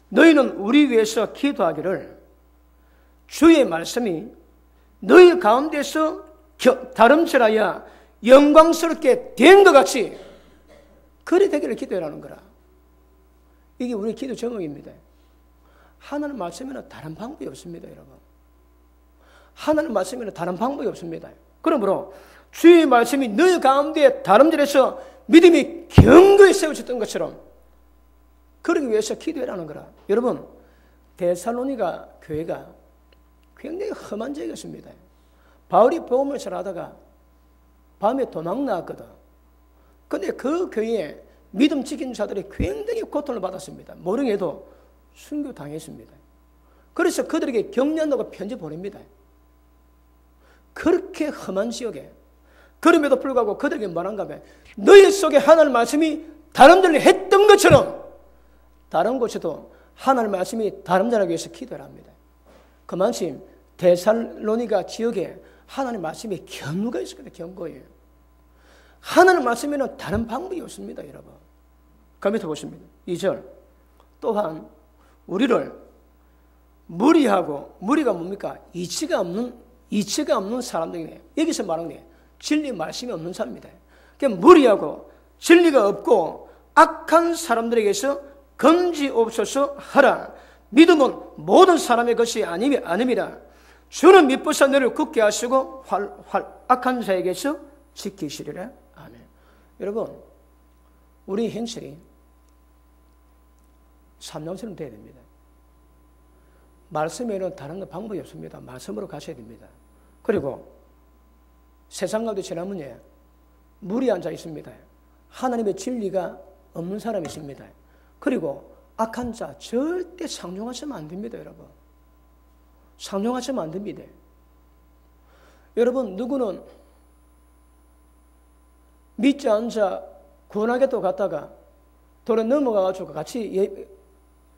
너희는 우리 위해서 기도하기를 주의 말씀이 너희 가운데서 다름질하여 영광스럽게 된 것 같이 그리 되기를 기도하라는 거라. 이게 우리 기도 제목입니다. 하나님 말씀에는 다른 방법이 없습니다. 여러분, 하나님 말씀에는 다른 방법이 없습니다. 그러므로 주의 말씀이 너희 가운데 다름질해서 믿음이 견고히 세워졌던 것처럼 그러기 위해서 기도하라는 거라. 여러분, 데살로니가 교회가 굉장히 험한 지역이었습니다. 바울이 복음을 전하다가 밤에 도망 나왔거든. 그런데 그 교회에 믿음 지킨 자들이 굉장히 고통을 받았습니다. 모르게도 순교당했습니다. 그래서 그들에게 격려한다고 편지 보냅니다. 그렇게 험한 지역에 그럼에도 불구하고 그들에게 말한가 하면 너희 속에 하나님 말씀이 다름질을 했던 것처럼 다른 곳에도 하나님 말씀이 다름질하기 위해서 기도를 합니다. 그만큼 데살로니가 지역에 하나님 말씀이 견고가 있었거든요. 견고해요. 하나님 말씀에는 다른 방법이 없습니다. 여러분, 그 밑에 보십니다. 2절 또한 우리를 무리가 뭡니까? 이치가 없는 사람들이네. 여기서 말하는 게 진리 말씀이 없는 사람입니다. 그러니까 무리하고 진리가 없고 악한 사람들에게서 건지옵소서 하라. 믿음은 모든 사람의 것이 아님이라. 주는 믿고서 너를 굳게 하시고 악한 자에게서 지키시리라. 아멘. 여러분, 우리 현실이 삼형처럼 돼야 됩니다. 말씀에는 다른 방법이 없습니다. 말씀으로 가셔야 됩니다. 그리고 세상 가운데 지나면요, 무리한 자 있습니다. 하나님의 진리가 없는 사람이 있습니다. 그리고 악한 자 절대 상종하시면 안 됩니다. 여러분, 상종하시면 안 됩니다. 여러분, 누구는 믿지 않은 자 구원하겠다고 갔다가 돌에 넘어가가지고 같이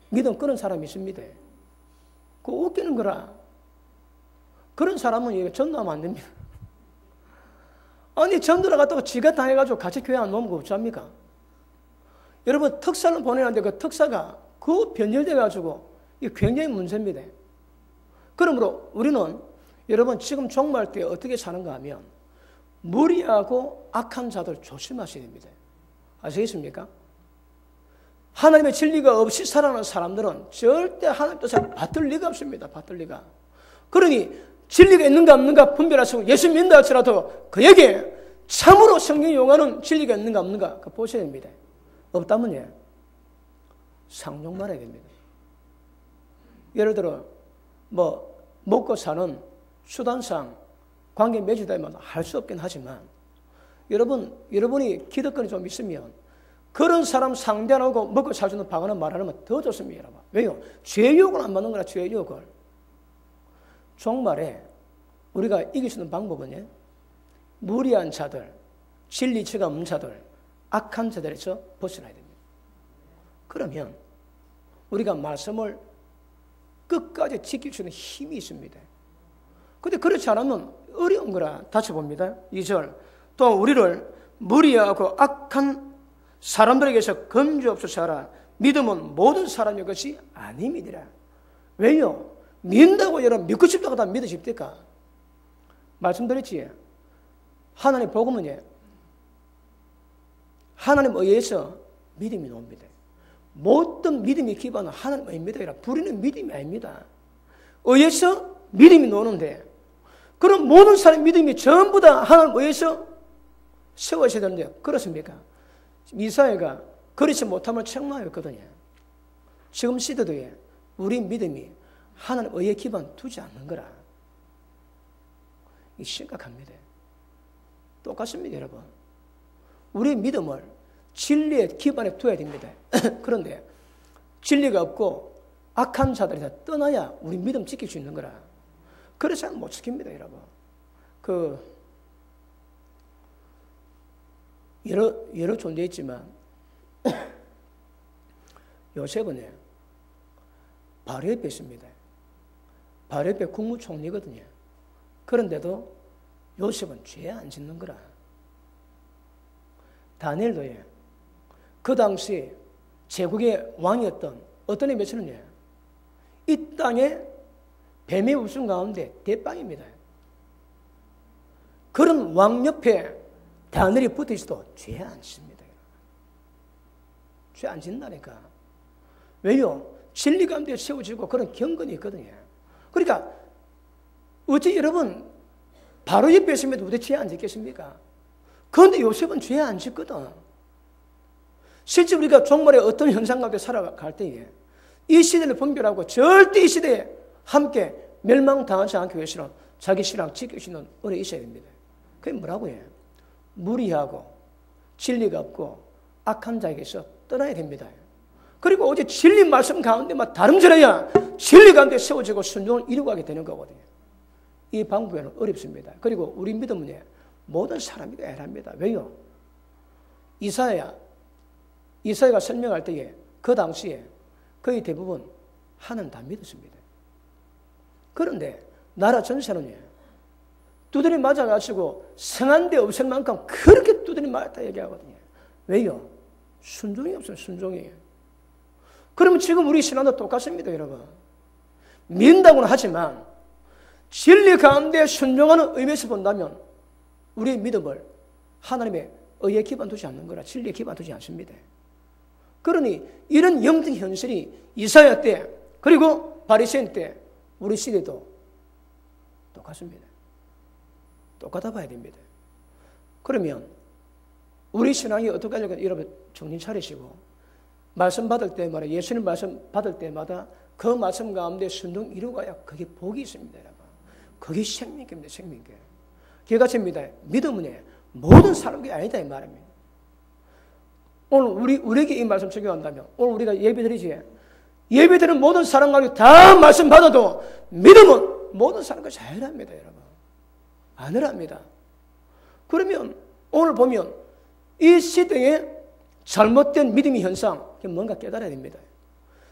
믿음 끊은 사람이 있습니다. 그거 웃기는 거라. 그런 사람은 전도하면 안 됩니다. 아니, 전도를 갔다가 지가 당해가지고 같이 교회 안 오면 어찌합니까? 여러분, 특사를 보내는데 그 특사가 그 변절돼가지고 이게 굉장히 문제입니다. 그러므로 우리는 여러분 지금 종말 때 어떻게 사는가 하면 무리하고 악한 자들 조심하셔야 됩니다. 아시겠습니까? 하나님의 진리가 없이 살아가는 사람들은 절대 하나님 뜻을 받들 리가 없습니다. 받들 리가. 그러니 진리가 있는가 없는가 분별하시고 예수 믿는다 할지라도 그에게 참으로 성경이 용하는 진리가 있는가 없는가 보셔야 됩니다. 없다면요, 상종 말아야 됩니다. 예를 들어 먹고 사는 수단상 관계 맺어다면 할 수 없긴 하지만 여러분이 기득권이 좀 있으면 그런 사람 상대하고 먹고 살 수 있는 방안을 말하면 더 좋습니다. 여러분. 왜요? 죄욕을 안 받는 거라, 죄욕을. 종말에 우리가 이길 수 있는 방법은 무리한 자들, 진리치가 없는 자들, 악한 자들에서 벗어나야 됩니다. 그러면 우리가 말씀을 끝까지 지킬 수 있는 힘이 있습니다. 근데 그렇지 않으면 어려운 거라 다시 봅니다. 2절. 또 우리를 무리하고 악한 사람들에게서 건져옵소서 하라. 믿음은 모든 사람의 것이 아님이니라. 왜요? 믿는다고 여러분 믿고 싶다고 다 믿으십니까? 말씀드렸지. 하나님 복음은 하나님 의해서 믿음이 나옵니다. 모든 믿음이 기반은 하나님 의입니다. 불의는 믿음이 아닙니다. 의해서 믿음이 나오는데 그럼 모든 사람의 믿음이 전부 다 하나님 의해서 세워져야 되는데 그렇습니까? 이사야가 그렇지 못함을 책망했거든요. 지금 시대도 우리 믿음이 하나님 의에 기반 두지 않는 거라. 이 심각합니다. 똑같습니다, 여러분. 우리 믿음을 진리의 기반에 둬야 됩니다. 그런데 진리가 없고 악한 자들이 다 떠나야 우리 믿음 지킬 수 있는 거라. 그래서 못 지킵니다, 여러분. 여러 존재 있지만 요셉은 바로 옆에 있습니다. 바로 옆에 국무총리거든요. 그런데도 요셉은 죄 안 짓는 거라. 다니엘도 그 당시 제국의 왕이었던 어떤 의미에서는 이 땅에 뱀의 웃음 가운데 대빵입니다. 그런 왕 옆에 다니엘이 붙어 있어도 죄 안 짓습니다. 죄 안 짓는다니까. 왜요? 진리 가운데 세워지고 그런 경건이 있거든요. 그러니까 어찌 여러분 바로 옆에 있으면 어떻게 죄 안 짓겠습니까? 그런데 요셉은 죄 안 짓거든. 실제 우리가 종말에 어떤 현상 가운데 살아갈 때에 이 시대를 분별하고 절대 이 시대에 함께 멸망당하지 않기 위해서는 자기 신앙 지킬 수 있는 은혜 있어야 됩니다. 그게 뭐라고 해요? 무리하고 진리가 없고 악한 자에게서 떠나야 됩니다. 그리고 오직 진리 말씀 가운데만 다름질해야 진리 가운데 세워지고 순종을 이루어가게 되는 거거든요. 이 방법에는 어렵습니다. 그리고 우리 믿음은 모든 사람이 애랍니다. 왜요? 이사야가 설명할 때에 그 당시에 거의 대부분 하나님 다 믿었습니다. 그런데 나라 전체는 두드려 맞아가지고 성한 데 없을 만큼 그렇게 두드려 맞았다 얘기하거든요. 왜요? 순종이 없어요. 순종이. 그러면 지금 우리 신앙도 똑같습니다, 여러분. 믿는다고는 하지만 진리 가운데 순종하는 의미에서 본다면 우리의 믿음을 하나님의 의에 기반 두지 않는 거라. 진리에 기반 두지 않습니다. 그러니 이런 영적 현실이 이사야 때 그리고 바리새인 때 우리 시대도 똑같습니다. 똑같아 봐야 됩니다. 그러면 우리 신앙이 어떻게 하려고 여러분 정신 차리시고 말씀 받을 때마다 예수님 말씀 받을 때마다 그 말씀 가운데 순종 이루어가야 그게 복이 있습니다, 여러분. 그게 생명입니다, 생명계. 개같습니다. 믿음은 모든 사람이 아니다 이 말입니다. 오늘 우리에게 이 말씀 적용한다면 오늘 우리가 예배드리지 예배드리는 모든 사람과 다 말씀 받아도 믿음은 모든 사람과 자유랍니다, 여러분. 아니랍니다. 그러면 오늘 보면 이 시대에 잘못된 믿음의 현상 뭔가 깨달아야 됩니다.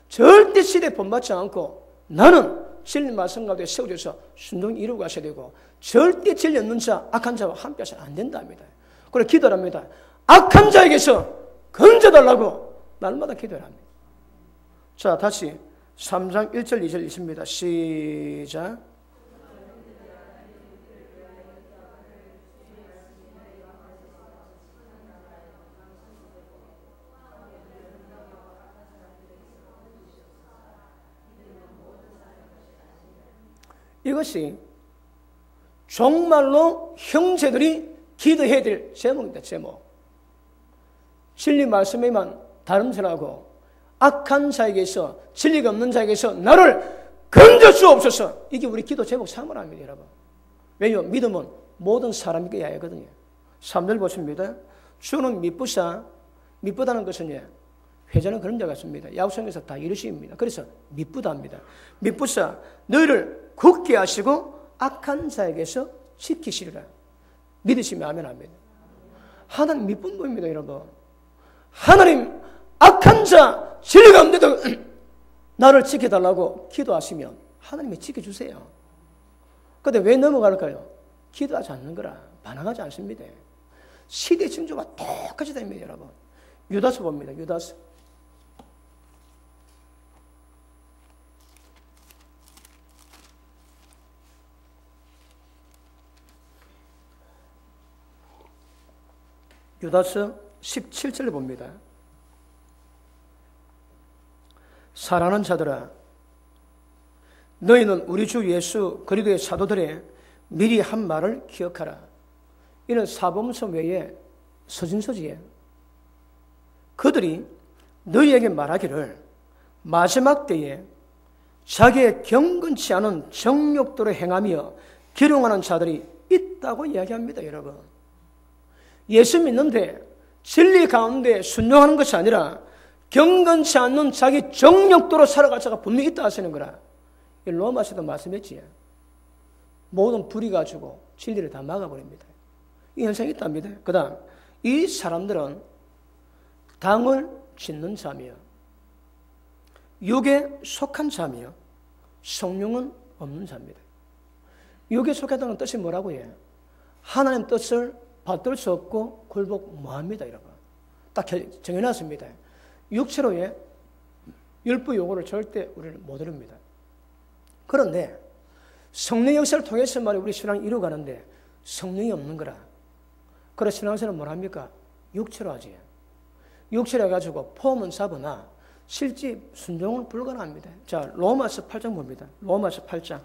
절대 시대에 본받지 않고 나는 진리 말씀 가운데 세워져서 순종 이루고 가셔야 되고 절대 진리 없는 자, 악한 자와 함께 하셔야 안 된답니다. 그래서 기도를 합니다. 악한 자에게서 건져달라고 날마다 기도를 합니다. 자, 다시 3장 1절 2절 있습니다. 시작. 이것이 정말로 형제들이 기도해야 될 제목입니다. 제목. 진리 말씀에만 다름질하고 악한 자에게서 진리가 없는 자에게서 나를 건져주옵소서. 이게 우리 기도 제목 사모랍니다, 여러분. 왜요? 믿음은 모든 사람이 껴야 하거든요. 3절 보십니다. 주는 미쁘다는 것은 회전은 그런 데 같습니다. 야구성에서 다 이르십니다. 그래서 미쁘답니다. 미쁘사 너희를 굳게 하시고 악한 자에게서 지키시리라. 믿으시면 아멘 합니다. 하나님 미쁜 분입니다, 여러분. 하나님 악한 자 진리 가운데도 나를 지켜달라고 기도하시면 하나님이 지켜주세요. 그런데 왜 넘어갈까요? 기도하지 않는 거라. 반항하지 않습니다. 시대 징조가 똑같이 됩니다, 여러분. 유다서 봅니다. 유다서. 유다서 17절을 봅니다. 사랑하는 자들아, 너희는 우리 주 예수 그리스도의 사도들의 미리 한 말을 기억하라. 이는 사범서 외에 서신서지에 그들이 너희에게 말하기를 마지막 때에 자기의 경건치 않은 정욕대로 행하며 기롱하는 자들이 있다고 이야기합니다, 여러분. 예수 믿는데 진리 가운데 순종하는 것이 아니라 경건치 않는 자기 정욕대로 살아갈 자가 분명히 있다 하시는 거라. 로마서도 말씀했지. 모든 불이 가지고 진리를 다 막아버립니다. 이 현상이 있답니다. 그 다음 이 사람들은 당을 짓는 자며 육에 속한 자며 성령은 없는 자입니다. 육에 속하다는 뜻이 뭐라고 해요? 하나님 뜻을 받들 수 없고 굴복 뭐합니다, 여러분. 딱 정해놨습니다. 육체로의 율법 요구를 절대 우리는 못 이룹니다. 그런데 성령 역사를 통해서 말이 우리 신앙이 이루어가는데 성령이 없는 거라. 그래서 신앙생활은 뭘 합니까? 육체로 하지. 육체로 해가지고 폼은 잡으나 실제 순종은 불가능합니다. 자, 로마서 8장 봅니다. 로마서 8장.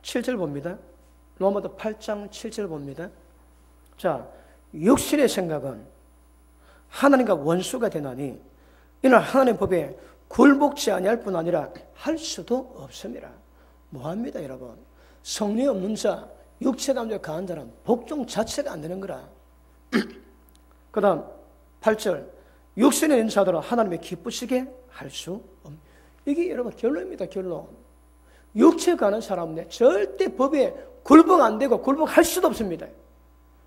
7절 봅니다. 로마서 8장 7절 봅니다. 자, 육신의 생각은 하나님과 원수가 되나니 이는 하나님의 법에 굴복지 아니할 뿐 아니라 할 수도 없습니다. 뭐합니다, 여러분? 성령이 없는 자, 육체 감정이 강한 자는 복종 자체가 안 되는 거라. 그 다음 8절 육신에 있는 자들은 하나님의 기쁘시게 할 수 없는. 이게 여러분 결론입니다, 결론. 육체 가는 사람은 절대 법에 굴복 안 되고 굴복할 수도 없습니다.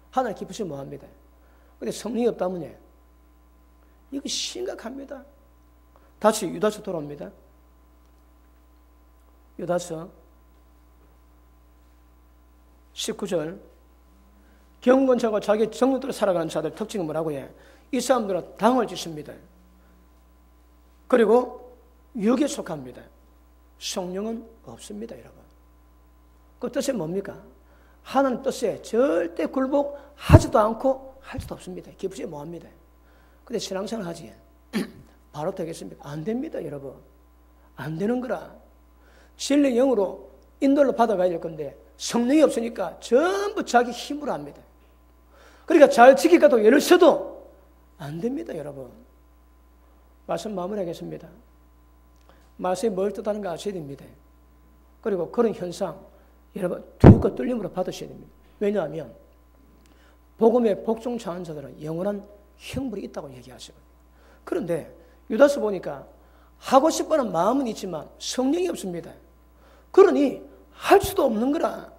하나님 기쁘시면 뭐합니다. 근데 성령이 없다면 이거 심각합니다. 다시 유다서 돌아옵니다. 유다서 19절 경건자가 자기 정욕대로 살아가는 자들 특징은 뭐라고 해? 이 사람들은 당을 짓습니다. 그리고 육에 속합니다. 성령은 없습니다, 여러분. 그 뜻이 뭡니까? 하나님 뜻에 절대 굴복하지도 않고 할 수도 없습니다. 기쁘지 뭐합니다. 근데 신앙생활 하지 바로 되겠습니까? 안 됩니다, 여러분. 안 되는 거라. 진리 영으로 인도를 받아가야 될 건데 성령이 없으니까 전부 자기 힘으로 합니다. 그러니까 잘 지키가도 예를 써도 안 됩니다, 여러분. 말씀 마무리하겠습니다. 말씀이 뭘 뜻하는가 아셔야 됩니다. 그리고 그런 현상 여러분 두렵고 뚫림으로 받으셔야 됩니다. 왜냐하면 복음의 복종하는 자들은 영원한 형벌이 있다고 얘기하시거든요. 그런데 유다서 보니까 하고 싶어하는 마음은 있지만 성령이 없습니다. 그러니 할 수도 없는 거라.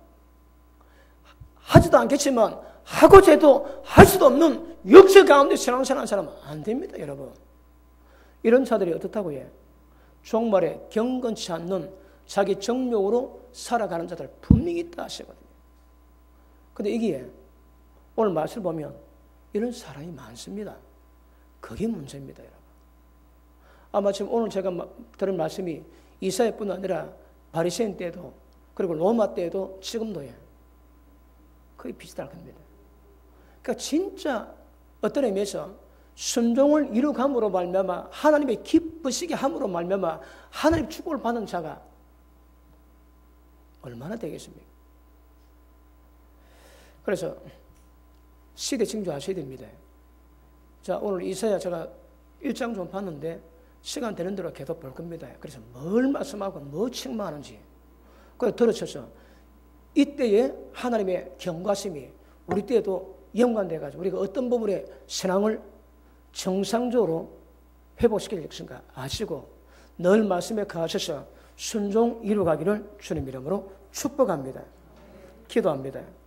하지도 않겠지만 하고자 해도 할 수도 없는 육체 가운데 신앙생활하는 사람은 안 됩니다, 여러분. 이런 자들이 어떻다고 해? 종말에 경건치 않는 자기 정욕으로 살아가는 자들 분명히 있다 하시거든요. 그런데 이게 오늘 말씀을 보면 이런 사람이 많습니다. 그게 문제입니다, 여러분. 아마 지금 오늘 제가 들은 말씀이 이사야뿐 아니라 바리새인 때도 그리고 로마 때도 지금도요. 거의 비슷할 겁니다. 그러니까 진짜 어떤 의미에서 순종을 이루감으로 말미암아 하나님의 기쁘시게 함으로 말미암아 하나님 축복을 받는 자가 얼마나 되겠습니까? 그래서 시대 징조하셔야 됩니다. 자, 오늘 이사야 제가 1장 좀 봤는데 시간 되는 대로 계속 볼 겁니다. 그래서 뭘 말씀하고 뭐 책망하는지 그걸 들으셔서 이때에 하나님의 경과심이 우리 때에도 연관돼가지고 우리가 어떤 부분에 신앙을 정상적으로 회복시킬 것인가 아시고 늘 말씀에 거하셔서 순종 이루어가기를 주님 이름으로 축복합니다. 기도합니다.